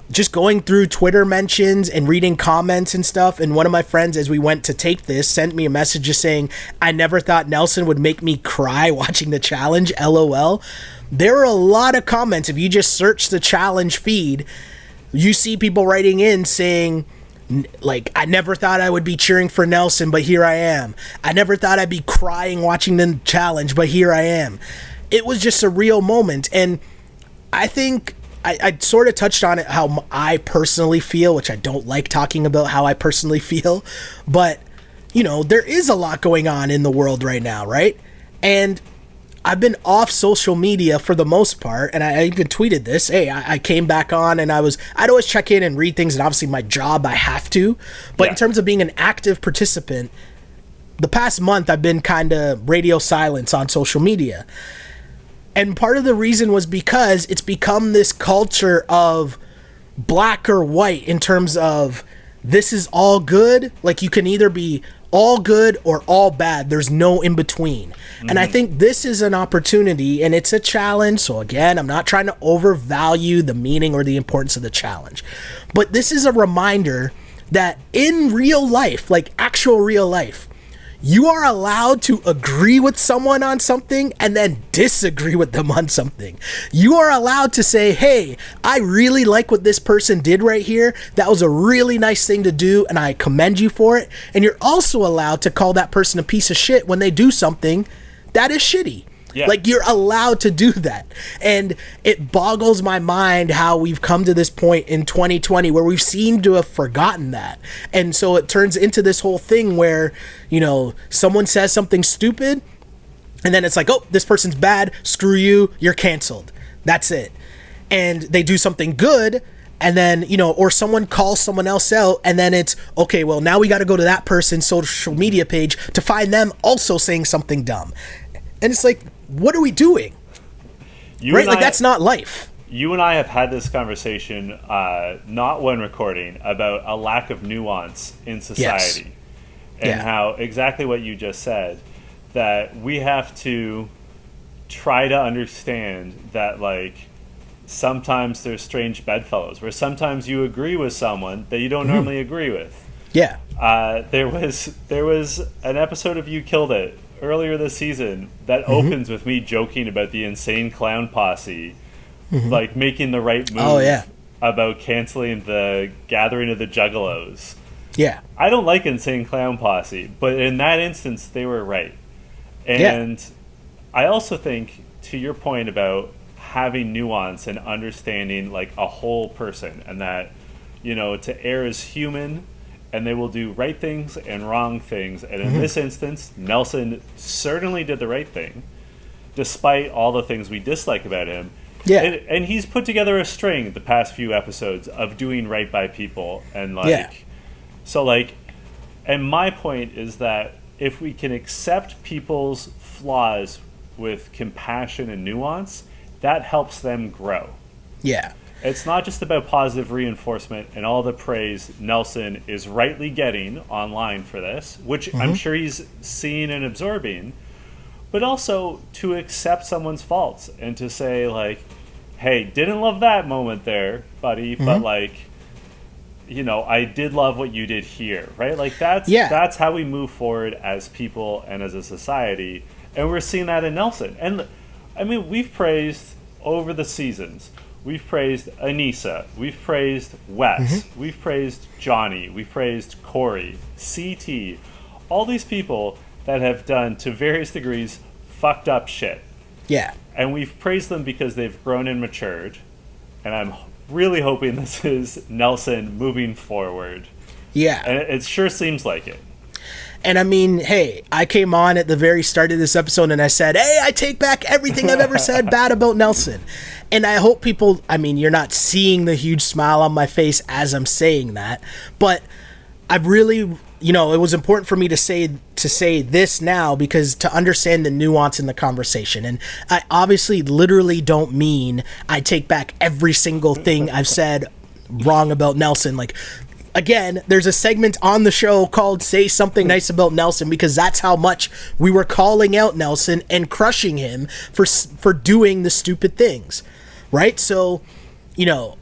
just going through Twitter mentions and reading comments and stuff, and one of my friends, as we went to tape this, sent me a message just saying, I never thought Nelson would make me cry watching the challenge, LOL. There were a lot of comments. If you just search the challenge feed, you see people writing in saying, like, I never thought I would be cheering for Nelson, but here I am. I never thought I'd be crying watching the challenge, but here I am. It was just a real moment. And I think I sort of touched on it, how I personally feel, which I don't like talking about how I personally feel. But, you know, there is a lot going on in the world right now, right? And I've been off social media for the most part, and I even tweeted this. Hey, I came back on, and I'd always check in and read things, and obviously my job, I have to. But in terms of being an active participant, the past month I've been kind of radio silence on social media. And part of the reason was because it's become this culture of black or white in terms of this is all good. Like, you can either be all good or all bad. There's no in between. And I think this is an opportunity, and it's a challenge. So again, I'm not trying to overvalue the meaning or the importance of the challenge, but this is a reminder that in real life, like actual real life, you are allowed to agree with someone on something and then disagree with them on something. You are allowed to say, hey, I really like what this person did right here. That was a really nice thing to do, and I commend you for it. And you're also allowed to call that person a piece of shit when they do something that is shitty. Yeah. Like, you're allowed to do that. And it boggles my mind how we've come to this point in 2020 where we've seemed to have forgotten that. And so it turns into this whole thing where, you know, someone says something stupid and then it's like, oh, this person's bad, screw you, you're canceled. That's it. And they do something good, and then, you know, or someone calls someone else out, and then it's, okay, well, now we got to go to that person's social media page to find them also saying something dumb. And it's like, what are we doing? Right? Like, that's not life. You and I have had this conversation, not when recording, about a lack of nuance in society. Yes. And how exactly what you just said, that we have to try to understand that, like, sometimes there's strange bedfellows where sometimes you agree with someone that you don't normally agree with. Yeah. There was an episode of You Killed It earlier this season that opens with me joking about the Insane Clown Posse, like making the right move about canceling the Gathering of the Juggalos. Yeah. I don't like Insane Clown Posse, but in that instance, they were right. And I also think, to your point about having nuance and understanding, like, a whole person, and that, you know, to err is human, and they will do right things and wrong things. And in this instance, Nelson certainly did the right thing, despite all the things we dislike about him. Yeah. And he's put together a string the past few episodes of doing right by people. And, like, so, like, and my point is that if we can accept people's flaws with compassion and nuance, that helps them grow. Yeah. It's not just about positive reinforcement and all the praise Nelson is rightly getting online for this, which I'm sure he's seeing and absorbing, but also to accept someone's faults and to say, like, hey, didn't love that moment there, buddy, but, like, you know, I did love what you did here, right? Like, that's how we move forward as people and as a society, and we're seeing that in Nelson. And, I mean, we've praised over the seasons. We've praised Anissa. We've praised Wes. We've praised Johnny. We've praised Corey, CT. All these people that have done, to various degrees, fucked up shit. Yeah. And we've praised them because they've grown and matured. And I'm really hoping this is Nelson moving forward. Yeah. And it sure seems like it. And I mean, hey, I came on at the very start of this episode and I said, hey, I take back everything I've ever said bad about Nelson. And I hope people, I mean, you're not seeing the huge smile on my face as I'm saying that, but I've really, you know, it was important for me to say this now because to understand the nuance in the conversation. And I obviously literally don't mean I take back every single thing I've said wrong about Nelson. Like, again, there's a segment on the show called Say Something Nice About Nelson because that's how much we were calling out Nelson and crushing him for doing the stupid things, right? So, you know,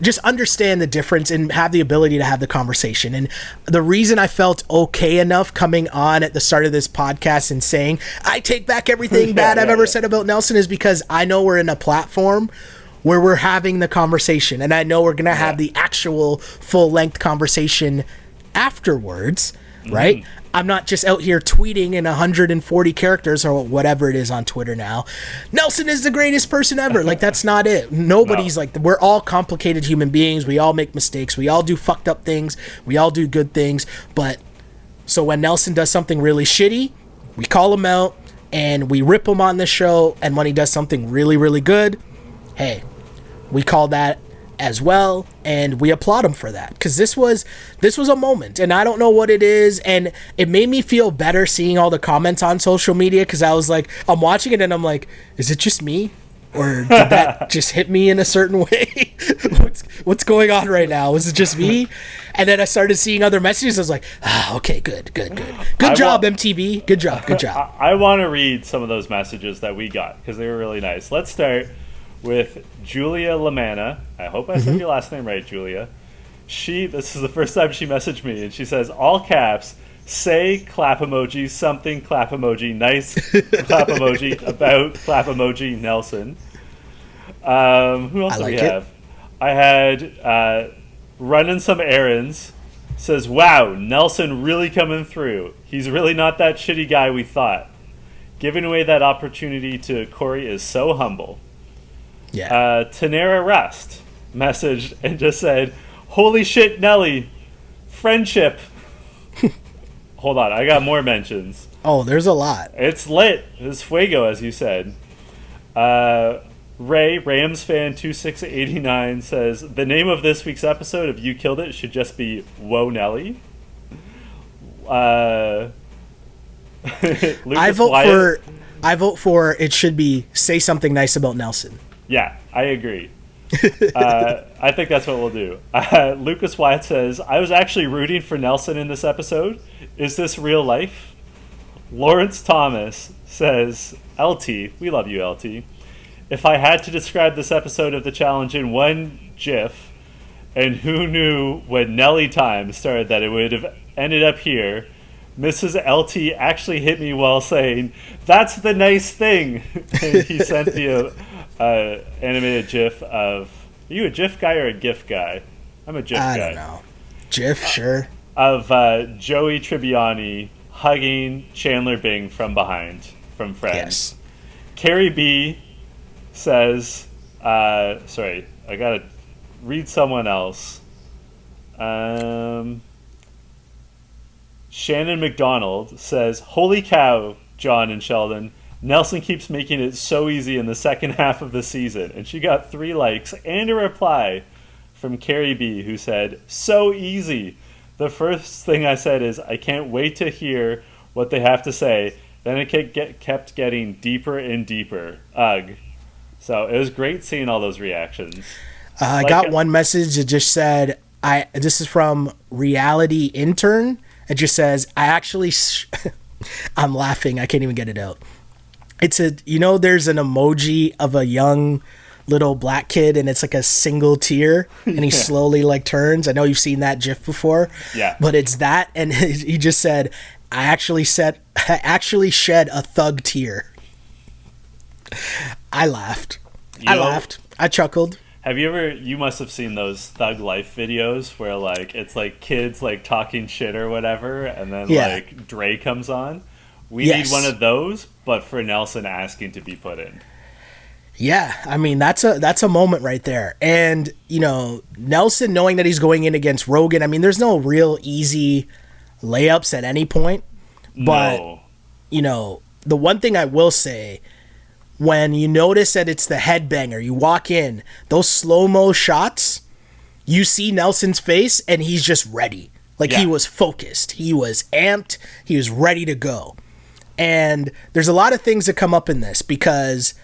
just understand the difference and have the ability to have the conversation. And the reason I felt okay enough coming on at the start of this podcast and saying, I take back everything bad I've ever said about Nelson is because I know we're in a platform where we're having the conversation, and I know we're going to have the actual full-length conversation afterwards, right? I'm not just out here tweeting in 140 characters or whatever it is on Twitter now. Nelson is the greatest person ever. Like, that's not it. Nobody's like, we're all complicated human beings. We all make mistakes. We all do fucked up things. We all do good things. But so when Nelson does something really shitty, we call him out and we rip him on the show. And when he does something really, really good, hey, we call that as well, and we applaud him for that because this was a moment, and I don't know what it is, and it made me feel better seeing all the comments on social media because I was like, I'm watching it and I'm like, is it just me, or did that just hit me in a certain way? what's going on right now? Is it just me? And then I started seeing other messages. I was like, okay, good job, MTV, good job. I want to read some of those messages that we got because they were really nice. Let's start with Julia Lamanna. I hope I said your last name right, Julia. This is the first time she messaged me, and she says, all caps, say clap emoji, something clap emoji, nice clap emoji, about clap emoji, Nelson. Who else do we have? I had running some errands, says, wow, Nelson really coming through. He's really not that shitty guy we thought. Giving away that opportunity to Corey is so humble. Yeah. Tanera Rest messaged and just said, holy shit, Nelly, friendship. Hold on, I got more mentions. Oh, there's a lot. It's lit. It's fuego, as you said. Rams fan 2689 says, the name of this week's episode of You Killed It should just be Whoa Nelly. I vote for it should be Say Something Nice About Nelson. Yeah, I agree. I think that's what we'll do. Lucas Wyatt says, I was actually rooting for Nelson in this episode. Is this real life? Lawrence Thomas says, LT, we love you, LT. If I had to describe this episode of the challenge in one GIF, and who knew when Nelly time started that it would have ended up here, Mrs. LT actually hit me while saying, "That's the nice thing." And he sent the animated GIF of, are you a GIF guy or a GIF guy? I'm a GIF guy. I don't know. GIF, sure. Of Joey Tribbiani hugging Chandler Bing from behind, from Friends. Yes. Carrie B says, sorry, I gotta read someone else. Shannon McDonald says, "Holy cow, John and Sheldon. Nelson keeps making it so easy in the second half of the season." And she got 3 likes and a reply from Carrie B, who said, "So easy. The first thing I said is, I can't wait to hear what they have to say. Then it kept getting deeper and deeper. Ugh." So it was great seeing all those reactions. I got one message that just said, this is from Reality Intern. It just says, I actually, I'm laughing. I can't even get it out. It's there's an emoji of a young little black kid and it's like a single tear and he slowly like turns. I know you've seen that GIF before. Yeah. But it's that. And he just said, I actually shed a thug tear. I laughed. I chuckled. You must have seen those Thug Life videos where like it's like kids like talking shit or whatever and then like Dre comes on. We need one of those, but for Nelson asking to be put in. Yeah, I mean that's a moment right there. And Nelson knowing that he's going in against Rogan, I mean there's no real easy layups at any point. But the one thing I will say, when you notice that it's the headbanger, you walk in, those slow-mo shots, you see Nelson's face and he's just ready. Like he was focused. He was amped. He was ready to go. And there's a lot of things that come up in this because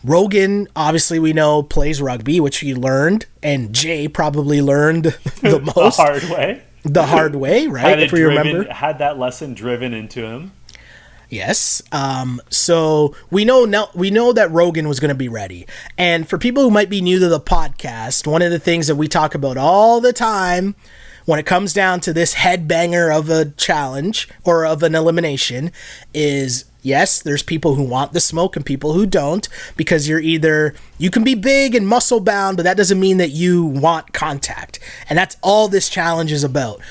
Rogan, obviously we know, plays rugby, which he learned, and Jay probably learned the most. The hard way. The hard way, right? If we remember. Had that lesson driven into him. Yes. So we know that Rogan was going to be ready. And for people who might be new to the podcast, one of the things that we talk about all the time when it comes down to this headbanger of a challenge or of an elimination is, yes, there's people who want the smoke and people who don't, because you can be big and muscle bound, but that doesn't mean that you want contact. And that's all this challenge is about.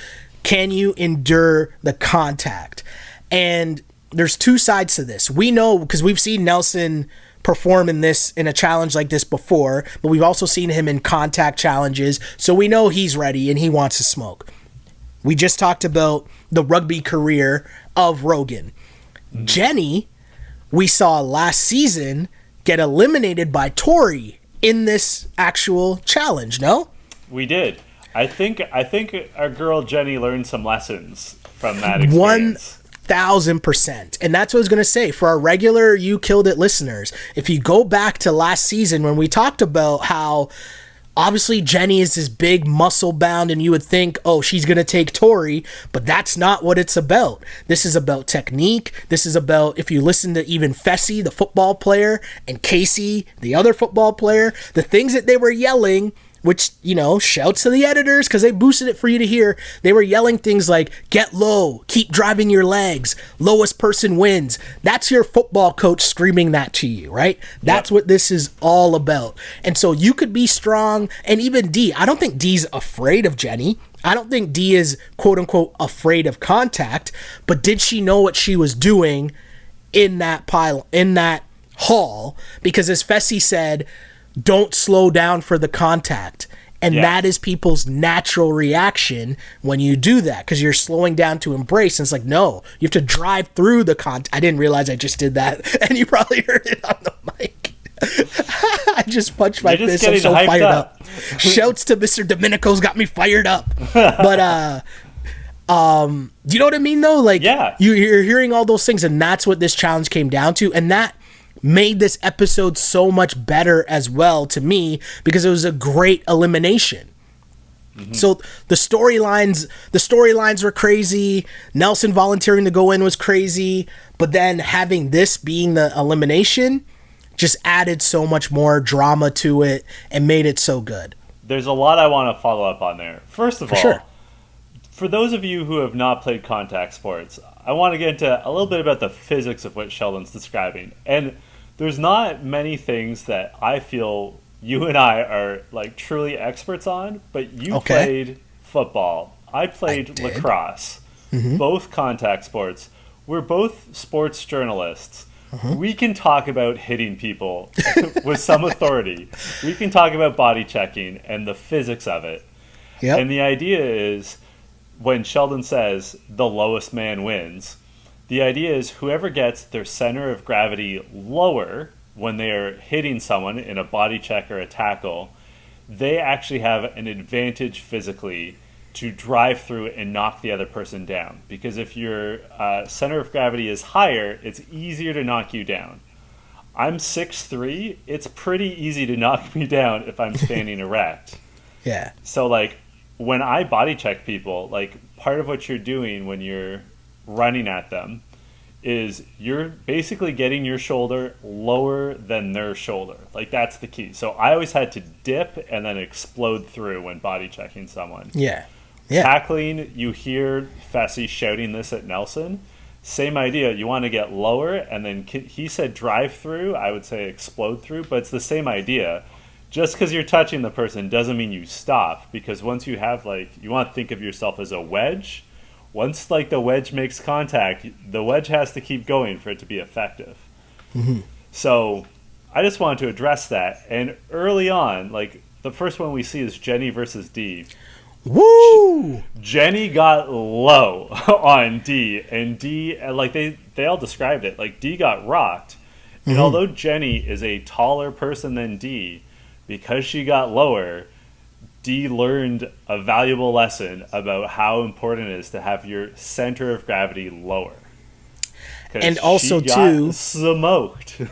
Can you endure the contact? And there's 2 sides to this. We know because we've seen Nelson perform in a challenge like this before, but we've also seen him in contact challenges, so we know he's ready and he wants to smoke. We just talked about the rugby career of Rogan. Jenny, we saw last season get eliminated by Tori in this actual challenge, no? We did. I think our girl Jenny learned some lessons from that experience. 1,000%. And that's what I was going to say. For our regular You Killed It listeners, if you go back to last season when we talked about how obviously Jenny is this big muscle bound and you would think, oh, she's going to take Tori, but that's not what it's about. This is about technique. This is about, if you listen to even Fessy, the football player, and Casey, the other football player, the things that they were yelling, which, shouts to the editors because they boosted it for you to hear. They were yelling things like, get low, keep driving your legs, lowest person wins. That's your football coach screaming that to you, right? That's what this is all about. And so you could be strong, and even D, I don't think D's afraid of Jenny. I don't think D is, quote unquote, afraid of contact, but did she know what she was doing in that hall? Because as Fessy said, don't slow down for the contact. And that is people's natural reaction when you do that, because you're slowing down to embrace. And it's like, no, you have to drive through the contact. I didn't realize I just did that. And you probably heard it on the mic. I just punched my fist. I'm so fired up. Shouts to Mr. Domenico's got me fired up. But, do you know what I mean though? Like, you're hearing all those things, and that's what this challenge came down to. And that made this episode so much better as well to me, because it was a great elimination. So the storylines were crazy. Nelson volunteering to go in was crazy, but then having this being the elimination just added so much more drama to it and made it so good. There's a lot I want to follow up on there. First of all, sure. For those of you who have not played contact sports, I want to get into a little bit about the physics of what Sheldon's describing. And there's not many things that I feel you and I are like truly experts on, but you played football. I played lacrosse. Both contact sports. We're both sports journalists. We can talk about hitting people with some authority. We can talk about body checking and the physics of it. Yep. And the idea is, when Sheldon says the lowest man wins, the idea is whoever gets their center of gravity lower when they are hitting someone in a body check or a tackle, they actually have an advantage physically to drive through and knock the other person down. Because if your center of gravity is higher, it's easier to knock you down. I'm 6'3", it's pretty easy to knock me down if I'm standing erect. Yeah. So like when I body check people, like part of what you're doing when you're running at them is you're basically getting your shoulder lower than their shoulder. Like that's the key. So I always had to dip and then explode through when body checking someone. Yeah. Tackling, you hear Fessy shouting this at Nelson. Same idea. You want to get lower, and then he said drive through. I would say explode through, but it's the same idea. Just because you're touching the person doesn't mean you stop, because once you have like, you want to think of yourself as a wedge. Once like the wedge makes contact, the wedge has to keep going for it to be effective. So I just wanted to address that. And early on, like the first one we see is Jenny versus Dee. Woo! Jenny got low on Dee, and Dee, like they all described it, like Dee got rocked. And although Jenny is a taller person than Dee, because she got lower, Dee learned a valuable lesson about how important it is to have your center of gravity lower. And also, she got too, smoked.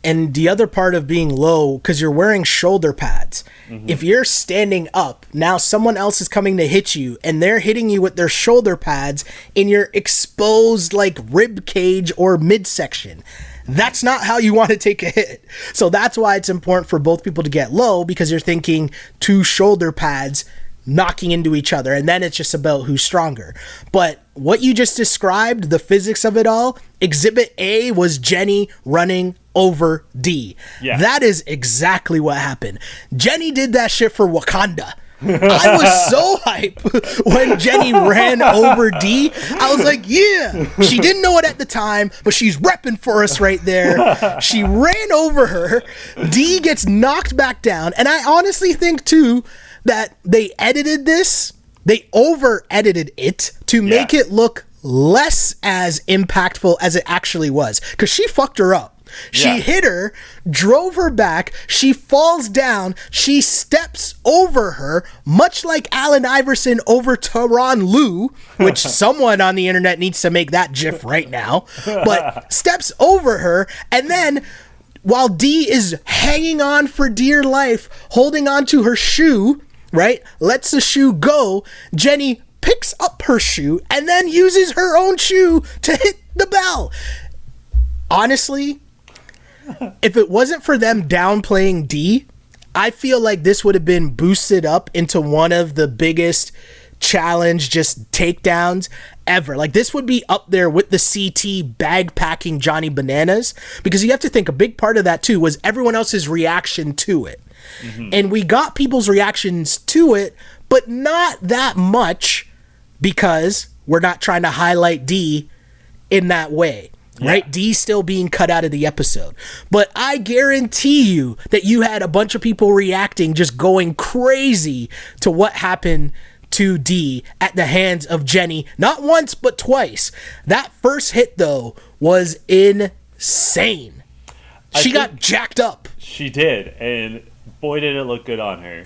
And the other part of being low, because you're wearing shoulder pads. If you're standing up, now someone else is coming to hit you, and they're hitting you with their shoulder pads in your exposed like rib cage or midsection. That's not how you want to take a hit. So that's why it's important for both people to get low, because you're thinking two shoulder pads knocking into each other, and then it's just about who's stronger. But what you just described, the physics of it all, Exhibit A was Jenny running over Dee. Yeah. That is exactly what happened. Jenny did that shit for Wakanda. I was so hype when Jenny ran over Dee. I was like, yeah. She didn't know it at the time, but she's repping for us right there. She ran over her. Dee gets knocked back down. And I honestly think, too, that they edited this. They over-edited it to make it look less as impactful as it actually was. Because she fucked her up. She hit her, drove her back, she falls down, she steps over her, much like Allen Iverson over Tyronn Lue, which someone on the internet needs to make that gif right now, but steps over her, and then while Dee is hanging on for dear life, holding on to her shoe, right, lets the shoe go, Jenny picks up her shoe and then uses her own shoe to hit the bell. Honestly, if it wasn't for them downplaying Dee, I feel like this would have been boosted up into one of the biggest challenge just takedowns ever. Like this would be up there with the CT bag packing Johnny Bananas, because you have to think a big part of that too was everyone else's reaction to it. And we got people's reactions to it, but not that much, because we're not trying to highlight Dee in that way. Right? Dee still being cut out of the episode. But I guarantee you that you had a bunch of people reacting, just going crazy to what happened to Dee at the hands of Jenny. Not once, but twice. That first hit, though, was insane. She got jacked up. She did, and boy, did it look good on her.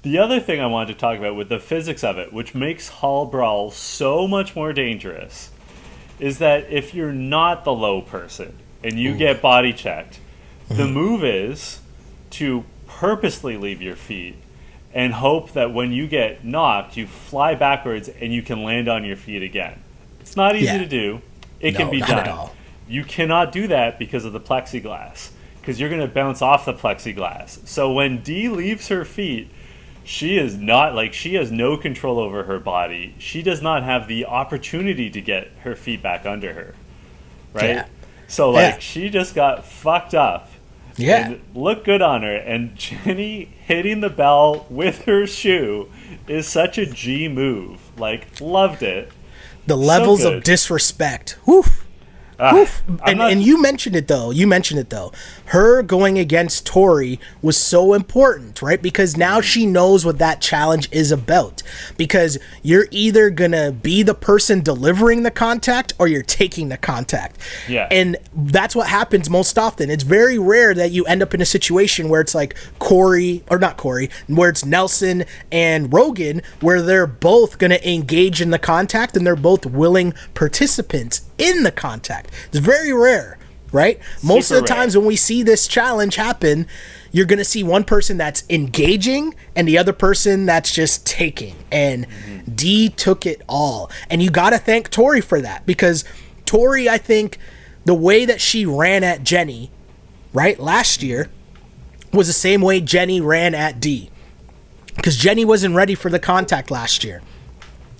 The other thing I wanted to talk about with the physics of it, which makes Hall Brawl so much more dangerous, is that if you're not the low person and you get body checked, the move is to purposely leave your feet and hope that when you get knocked, you fly backwards and you can land on your feet again. It's not easy to do. It can be done. At all. You cannot do that because of the plexiglass, because you're going to bounce off the plexiglass. So when Dee leaves her feet, she is not, like, she has no control over her body. She does not have the opportunity to get her feet back under her, right? Yeah. So, like, she just got fucked up. Yeah. And looked good on her. And Jenny hitting the bell with her shoe is such a G move. Like, loved it. The levels of disrespect. Woof. And you mentioned it though. Her going against Tori was so important, right? Because now she knows what that challenge is about. Because you're either gonna be the person delivering the contact or you're taking the contact. Yeah. And that's what happens most often. It's very rare that you end up in a situation where it's like where it's Nelson and Rogan, where they're both gonna engage in the contact and they're both willing participants in the contact. It's very rare, right? Most of the times when we see this challenge happen, you're going to see one person that's engaging and the other person that's just taking. And Dee took it all. And you got to thank Tori for that, because Tori, I think the way that she ran at Jenny, right, last year was the same way Jenny ran at Dee. Because Jenny wasn't ready for the contact last year.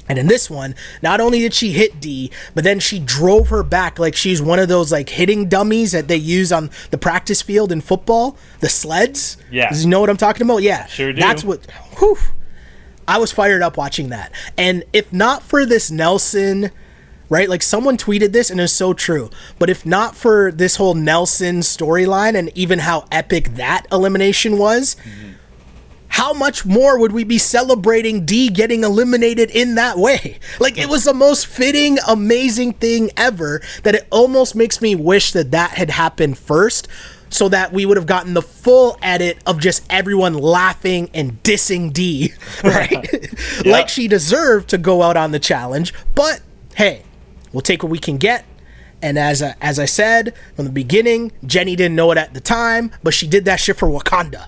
And in this one, not only did she hit Dee, but then she drove her back like she's one of those like hitting dummies that they use on the practice field in football, the sleds. Yeah. You know what I'm talking about? Yeah. Sure do. That's what, I was fired up watching that. And if not for this Nelson, right? Like someone tweeted this and it's so true. But if not for this whole Nelson storyline and even how epic that elimination was, how much more would we be celebrating Dee getting eliminated in that way? Like, it was the most fitting, amazing thing ever that it almost makes me wish that that had happened first, so that we would have gotten the full edit of just everyone laughing and dissing Dee, right? Like she deserved to go out on the challenge. But hey, we'll take what we can get. And as I said from the beginning, Jenny didn't know it at the time, but she did that shit for Wakanda.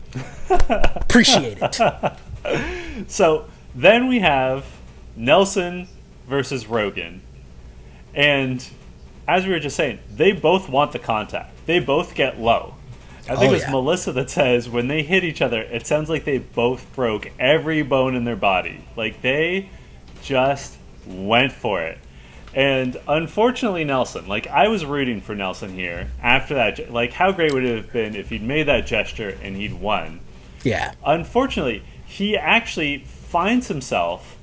Appreciate it. So then we have Nelson versus Rogan. And as we were just saying, they both want the contact. They both get low. I think it was Melissa that says when they hit each other, it sounds like they both broke every bone in their body. Like, they just went for it. And unfortunately, Nelson, like, I was rooting for Nelson here after that. Like, how great would it have been if he'd made that gesture and he'd won? Yeah. Unfortunately, he actually finds himself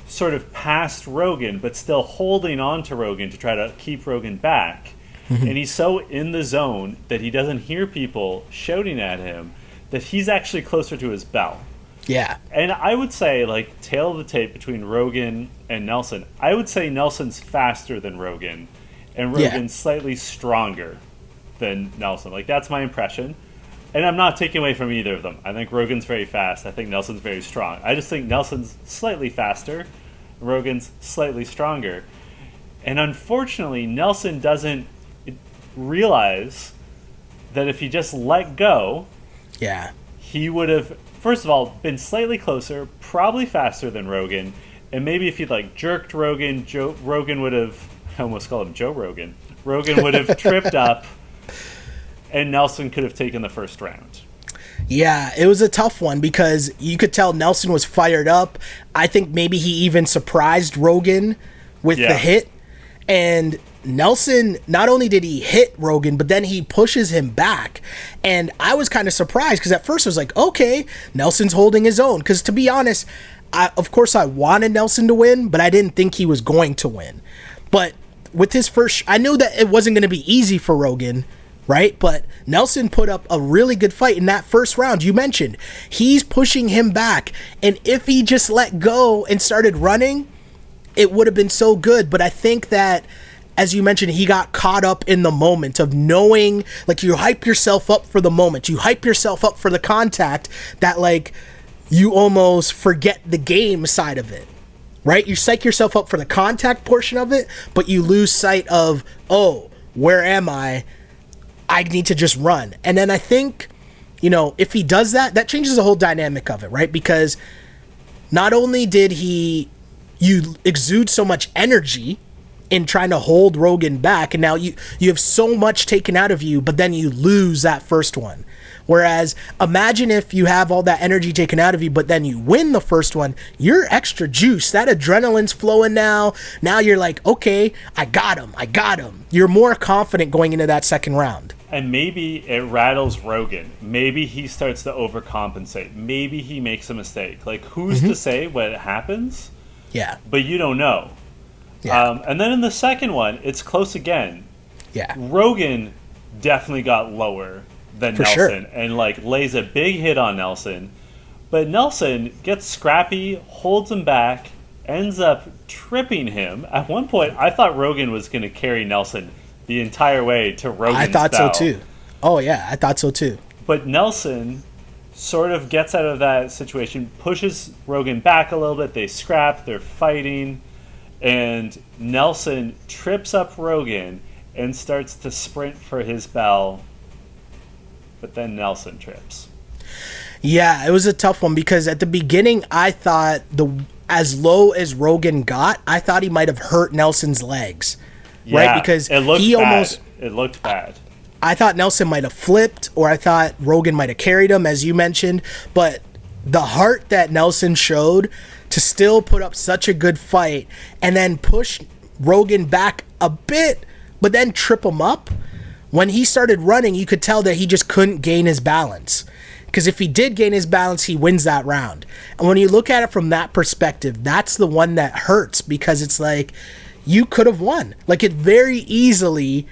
sort of past Rogan, but still holding on to Rogan to try to keep Rogan back. And he's so in the zone that he doesn't hear people shouting at him that he's actually closer to his bell. Yeah. And I would say, like, tail of the tape between Rogan and Nelson, I would say Nelson's faster than Rogan, and Rogan's slightly stronger than Nelson. Like, that's my impression. And I'm not taking away from either of them. I think Rogan's very fast. I think Nelson's very strong. I just think Nelson's slightly faster, Rogan's slightly stronger. And unfortunately, Nelson doesn't realize that if he just let go, he would have, first of all, been slightly closer, probably faster than Rogan, and maybe if he'd like jerked Rogan, Rogan would have, I almost called him Joe Rogan, Rogan would have tripped up, and Nelson could have taken the first round. Yeah, it was a tough one because you could tell Nelson was fired up. I think maybe he even surprised Rogan with the hit, and Nelson, not only did he hit Rogan, but then he pushes him back. And I was kind of surprised because at first I was like, okay, Nelson's holding his own. Because to be honest, of course I wanted Nelson to win, but I didn't think he was going to win. But with his first, I knew that it wasn't going to be easy for Rogan, right? But Nelson put up a really good fight in that first round. You mentioned he's pushing him back. And if he just let go and started running, it would have been so good. But I think that, as you mentioned, he got caught up in the moment of knowing, like, you hype yourself up for the moment. You hype yourself up for the contact that, like, you almost forget the game side of it, right? You psych yourself up for the contact portion of it, but you lose sight of, oh, where am I? I need to just run. And then I think if he does that, that changes the whole dynamic of it, right? Because not only did you exude so much energy in trying to hold Rogan back, and now you have so much taken out of you, but then you lose that first one. Whereas imagine if you have all that energy taken out of you, but then you win the first one, you're extra juice. That adrenaline's flowing now. Now you're like, okay, I got him. You're more confident going into that second round. And maybe it rattles Rogan. Maybe he starts to overcompensate. Maybe he makes a mistake. Like, who's to say what happens? Yeah. But you don't know. Yeah. And then in the second one, it's close again. Yeah. Rogan definitely got lower than For Nelson sure. and lays a big hit on Nelson. But Nelson gets scrappy, holds him back, ends up tripping him. At one point, I thought Rogan was going to carry Nelson the entire way to Rogan's I thought bell. so too. Oh, yeah, I thought so too. But Nelson sort of gets out of that situation, pushes Rogan back a little bit. They scrap, they're fighting. And Nelson trips up Rogan and starts to sprint for his bell. But then Nelson trips. Yeah, it was a tough one because at the beginning, I thought as low as Rogan got, I thought he might have hurt Nelson's legs. Yeah, right? Because it looked bad. I thought Nelson might have flipped, or I thought Rogan might have carried him, as you mentioned. But the heart that Nelson showed to still put up such a good fight and then push Rogan back a bit, but then trip him up. When he started running, you could tell that he just couldn't gain his balance. Because if he did gain his balance, he wins that round. And when you look at it from that perspective, that's the one that hurts, because it's like, you could have won. Like, it very easily,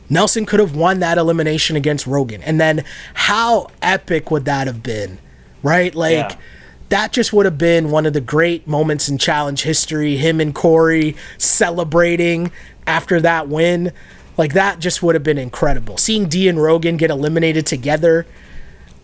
Nelson could have won that elimination against Rogan. And then how epic would that have been, right? Like, that just would have been one of the great moments in challenge history. Him and Corey celebrating after that win. Like, that just would have been incredible. Seeing D and Rogan get eliminated together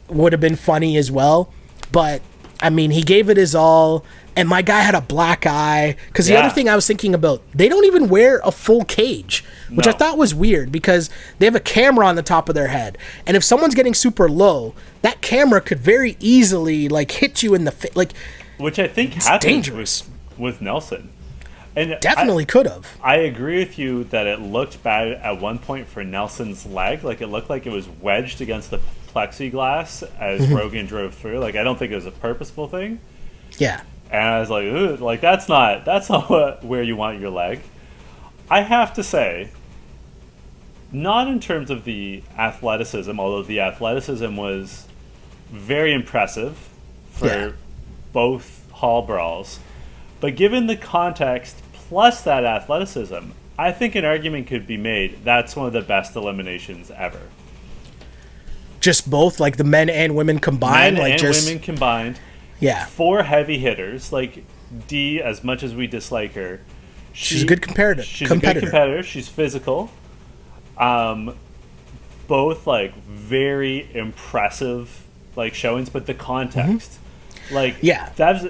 would have been funny as well. But, I mean, he gave it his all. And my guy had a black eye. Because the other thing I was thinking about, they don't even wear a full cage, which I thought was weird, because they have a camera on the top of their head. And if someone's getting super low, that camera could very easily, like, hit you in the face. Like, which I think happens with Nelson. And definitely could have. I agree with you that it looked bad at one point for Nelson's leg. Like, it looked like it was wedged against the plexiglass as Rogan drove through. Like, I don't think it was a purposeful thing. Yeah. And I was like, ugh, like, that's not where you want your leg. I have to say, not in terms of the athleticism, although the athleticism was very impressive for both hall brawls, but given the context plus that athleticism, I think an argument could be made that's one of the best eliminations ever. Just both, like the men and women combined? Women combined. Yeah. 4 heavy hitters. Like, D, as much as we dislike her, she's a good competitor. She's a good competitor. She's physical. Both, like, very impressive, like, showings, but the context. Like, that's...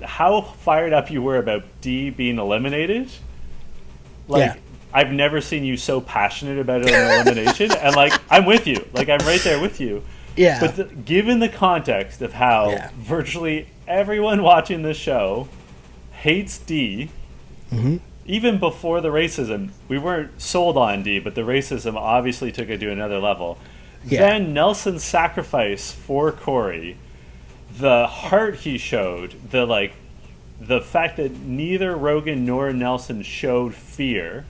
how fired up you were about D being eliminated. Like, I've never seen you so passionate about an elimination. And, like, I'm with you. Like, I'm right there with you. Yeah. But given the context of how virtually everyone watching this show hates D, even before the racism, we weren't sold on D, but the racism obviously took it to another level. Then Nelson's sacrifice for Corey, the heart he showed, the fact that neither Rogan nor Nelson showed fear,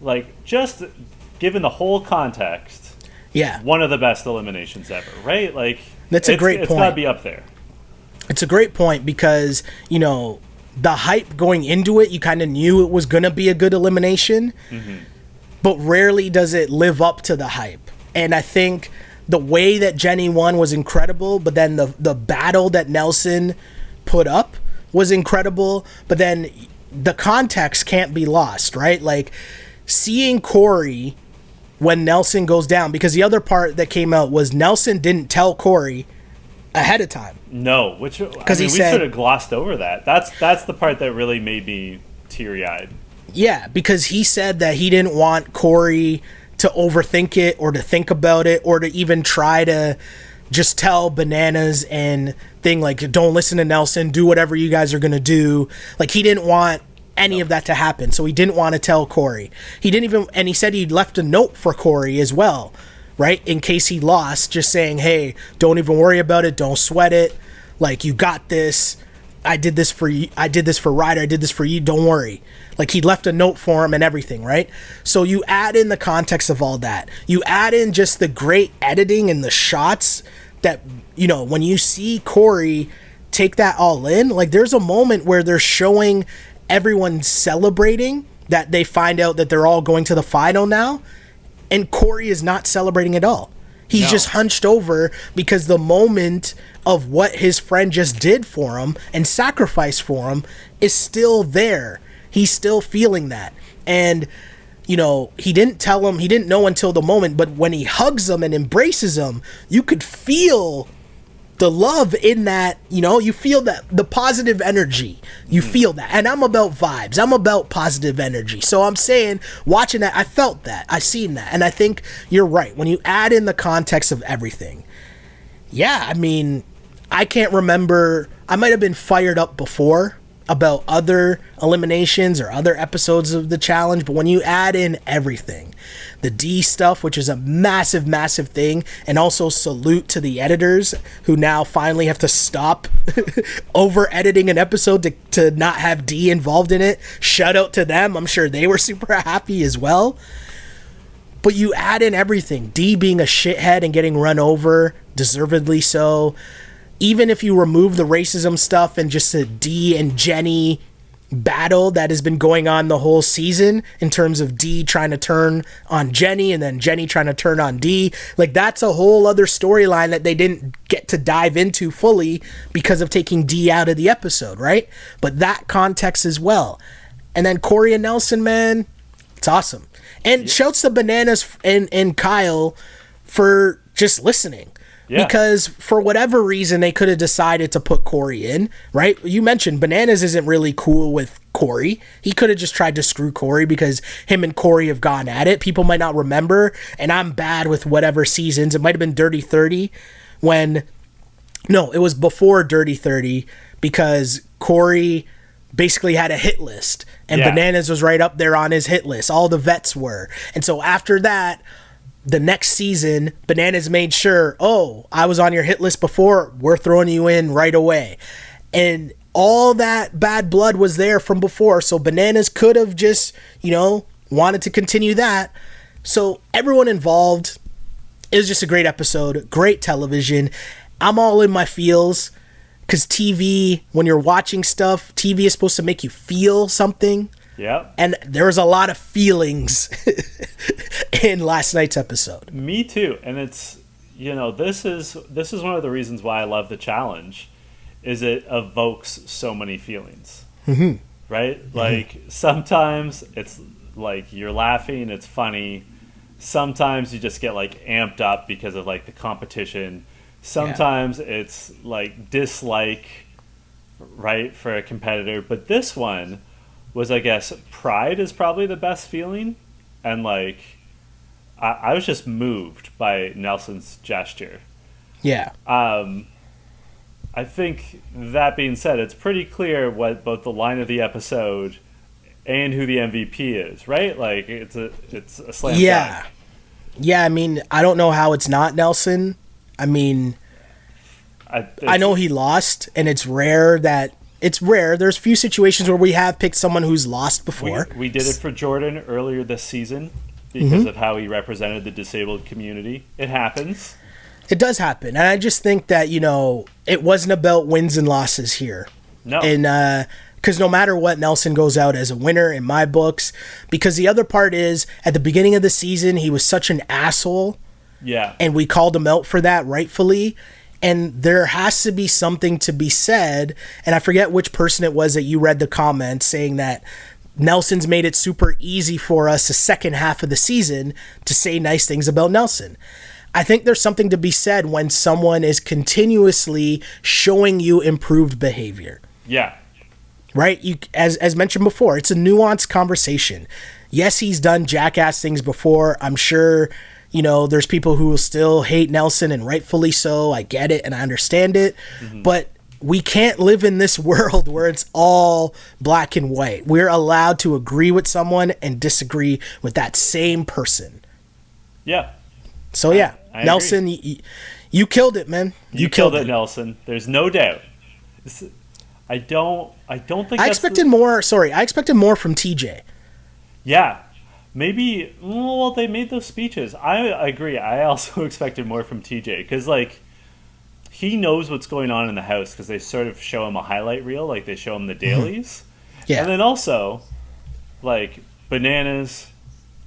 like, just given the whole context, one of the best eliminations ever, right? Like, that's a great point. It's got to be up there. It's a great point because, the hype going into it, you kind of knew it was going to be a good elimination, but rarely does it live up to the hype. And I think the way that Jenny won was incredible, but then the battle that Nelson put up was incredible, but then the context can't be lost, right? Like, seeing Corey when Nelson goes down, because the other part that came out was Nelson didn't tell Corey ahead of time. No, we sort of glossed over that. That's the part that really made me teary-eyed. Yeah, because he said that he didn't want Corey to overthink it or to think about it or to even try to just tell Bananas and thing like, don't listen to Nelson, do whatever you guys are gonna do. Like, he didn't want any of that to happen, so he didn't want to tell Corey. He didn't even, and he said he left a note for Corey as well, right, in case he lost, just saying, hey, don't even worry about it, don't sweat it, like, you got this. I did this for you. I did this for Ryder. I did this for you. Don't worry. Like, he left a note for him and everything, right? So you add in the context of all that. You add in just the great editing and the shots that, you know, when you see Corey take that all in, like, there's a moment where they're showing everyone celebrating that they find out that they're all going to the final now, and Corey is not celebrating at all. He's just hunched over because the moment of what his friend just did for him and sacrificed for him is still there. He's still feeling that. And, you know, he didn't tell him, he didn't know until the moment, but when he hugs him and embraces him, you could feel the love in that, you know, you feel that, the positive energy, you feel that. And I'm about vibes, I'm about positive energy. So I'm saying, watching that, I felt that, I seen that. And I think you're right, when you add in the context of everything, yeah, I mean, I can't remember, I might have been fired up before about other eliminations or other episodes of the challenge, but when you add in everything, the D stuff, which is a massive, massive thing, and also salute to the editors who now finally have to stop over editing an episode to not have D involved in it. Shout out to them. I'm sure they were super happy as well. But you add in everything, D being a shithead and getting run over, deservedly so. Even if you remove the racism stuff and just a D and Jenny battle that has been going on the whole season in terms of D trying to turn on Jenny and then Jenny trying to turn on D, like, that's a whole other storyline that they didn't get to dive into fully because of taking D out of the episode, right? But that context as well. And then Corey and Nelson, man, it's awesome. And shouts to Bananas and Kyle for just listening. Yeah. Because for whatever reason, they could have decided to put Corey in, right? You mentioned Bananas isn't really cool with Corey. He could have just tried to screw Corey because him and Corey have gone at it. People might not remember, and I'm bad with whatever seasons. It might have been Dirty 30 when... No, it was before Dirty 30 because Corey basically had a hit list, and Bananas was right up there on his hit list. All the vets were. And so after that... The next season, Bananas made sure, oh, I was on your hit list before, we're throwing you in right away. And all that bad blood was there from before, so Bananas could have just, you know, wanted to continue that. So everyone involved, it was just a great episode, great television. I'm all in my feels, because TV, when you're watching stuff, TV is supposed to make you feel something. Yeah. And there was a lot of feelings in last night's episode. Me too. And it's, you know, this is one of the reasons why I love the challenge, is it evokes so many feelings. Mm-hmm. Right? Mm-hmm. Like, sometimes it's like you're laughing, it's funny. Sometimes you just get like amped up because of like the competition. Sometimes it's like dislike, right, for a competitor. But this one was, I guess, pride is probably the best feeling. And, like, I was just moved by Nelson's gesture. Yeah. I think, that being said, it's pretty clear what both the line of the episode and who the MVP is, right? Like, it's a slam dunk. Yeah, I mean, I don't know how it's not Nelson. I mean, I know he lost, and it's rare. There's few situations where we have picked someone who's lost before. We did it for Jordan earlier this season because of how he represented the disabled community. It happens. It does happen. And I just think that, you know, it wasn't about wins and losses here. No. And because no matter what, Nelson goes out as a winner in my books. Because the other part is, at the beginning of the season, he was such an asshole. Yeah. And we called him out for that rightfully. And there has to be something to be said. And I forget which person it was that you read the comment saying that Nelson's made it super easy for us the second half of the season to say nice things about Nelson. I think there's something to be said when someone is continuously showing you improved behavior. Yeah. Right? As mentioned before, it's a nuanced conversation. Yes, he's done jackass things before. I'm sure, you know, there's people who will still hate Nelson, and rightfully so. I get it and I understand it. But we can't live in this world where it's all black and white. We're allowed to agree with someone and disagree with that same person. Yeah. So yeah, I Nelson, you killed it, man. You killed it, Nelson. There's no doubt. I don't think I expected more. Sorry, I expected more from TJ. Yeah, maybe. Well, they made those speeches. I agree. I also expected more from TJ because, like, he knows what's going on in the house because they sort of show him a highlight reel, like they show him the dailies. Yeah, and then also, like, Bananas,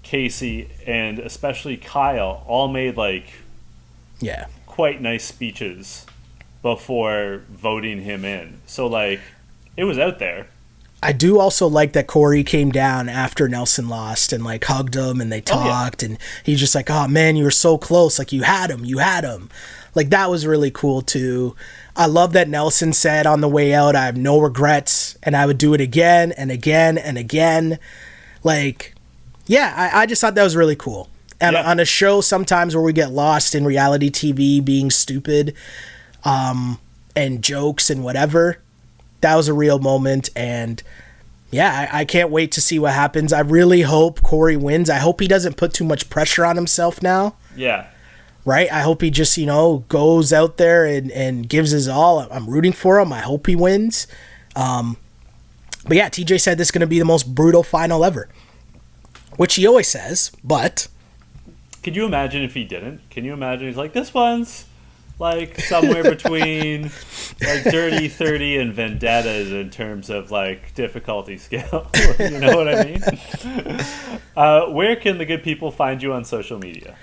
Casey, and especially Kyle all made quite nice speeches before voting him in. So, like, it was out there. I do also like that Corey came down after Nelson lost and, like, hugged him and they talked. And he's just like, oh, man, you were so close. Like, you had him. Like, that was really cool, too. I love that Nelson said on the way out, I have no regrets and I would do it again and again and again. Like, yeah, I just thought that was really cool. And on a show sometimes where we get lost in reality TV being stupid and jokes and whatever, that was a real moment. And yeah, I can't wait to see what happens. I really hope Corey wins. I hope he doesn't put too much pressure on himself now. Yeah. Right? I hope he just, you know, goes out there and gives his all. I'm rooting for him. I hope he wins. But yeah, TJ said this is going to be the most brutal final ever, which he always says, but... Could you imagine if he didn't? Can you imagine he's like, this one's like somewhere between like Dirty 30 and Vendettas in terms of like difficulty scale. You know what I mean? Where can the good people find you on social media?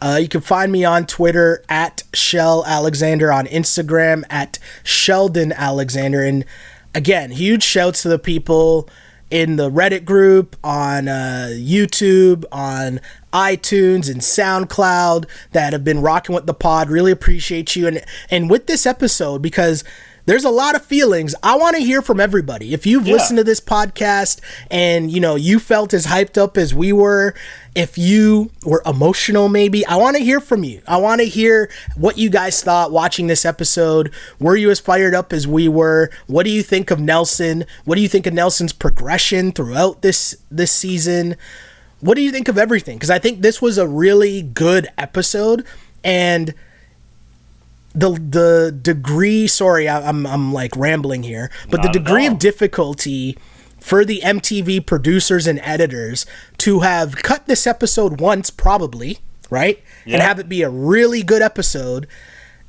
You can find me on Twitter at Shell Alexander, on Instagram at Sheldon Alexander. And again, huge shouts to the people in the Reddit group, on YouTube, on iTunes and SoundCloud that have been rocking with the pod. Really appreciate you. And with this episode, because there's a lot of feelings, I want to hear from everybody. If you've listened to this podcast and, you know, you felt as hyped up as we were, if you were emotional maybe, I want to hear from you. I want to hear what you guys thought watching this episode. Were you as fired up as we were? What do you think of Nelson? What do you think of Nelson's progression throughout this season? What do you think of everything? Because I think this was a really good episode, and the degree, sorry, I'm like rambling here, but the degree of difficulty for the MTV producers and editors to have cut this episode once, probably, right? Yeah. And have it be a really good episode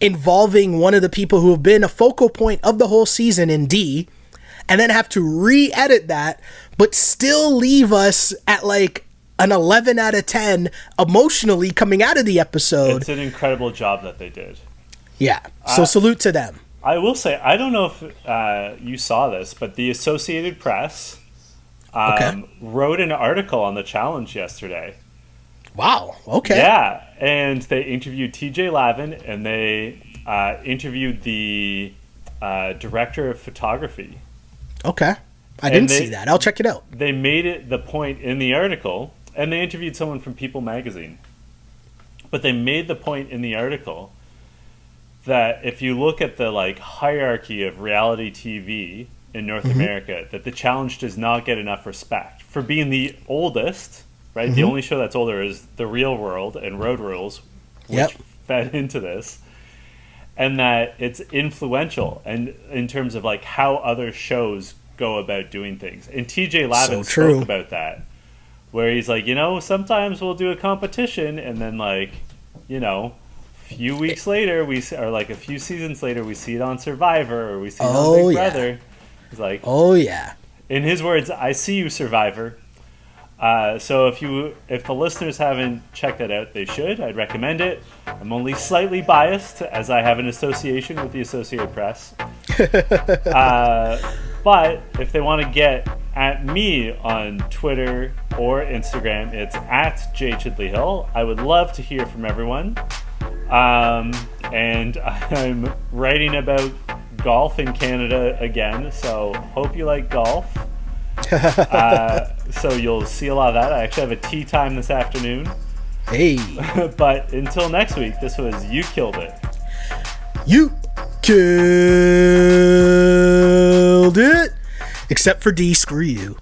involving one of the people who have been a focal point of the whole season in D, and then have to re-edit that, but still leave us at like an 11 out of 10 emotionally coming out of the episode. It's an incredible job that they did. Yeah. So salute to them. I will say, I don't know if you saw this, but the Associated Press wrote an article on the challenge yesterday. Wow. Okay. Yeah. And they interviewed TJ Lavin, and they interviewed the director of photography. Okay. I didn't see that. I'll check it out. They made it the point in the article, and they interviewed someone from People magazine. But they made the point in the article that if you look at the like hierarchy of reality TV in North America, that the challenge does not get enough respect for being the oldest, right? The only show that's older is The Real World and Road Rules, which fed into this. And that it's influential and in terms of like how other shows go about doing things. And TJ Lavin spoke about that, where he's like, you know, sometimes we'll do a competition and then like, you know, few weeks later, or like a few seasons later, we see it on Survivor or we see it on Big Brother. He's like, oh yeah. In his words, I see you, Survivor. So if the listeners haven't checked that out, they should. I'd recommend it. I'm only slightly biased as I have an association with the Associated Press. But if they want to get at me on Twitter or Instagram, it's at jchidleyhill. I would love to hear from everyone. And I'm writing about golf in Canada again, so hope you like golf. So you'll see a lot of that. I actually have a tea time this afternoon. Hey. But until next week, this was You Killed It. You killed it. Except for D, screw you.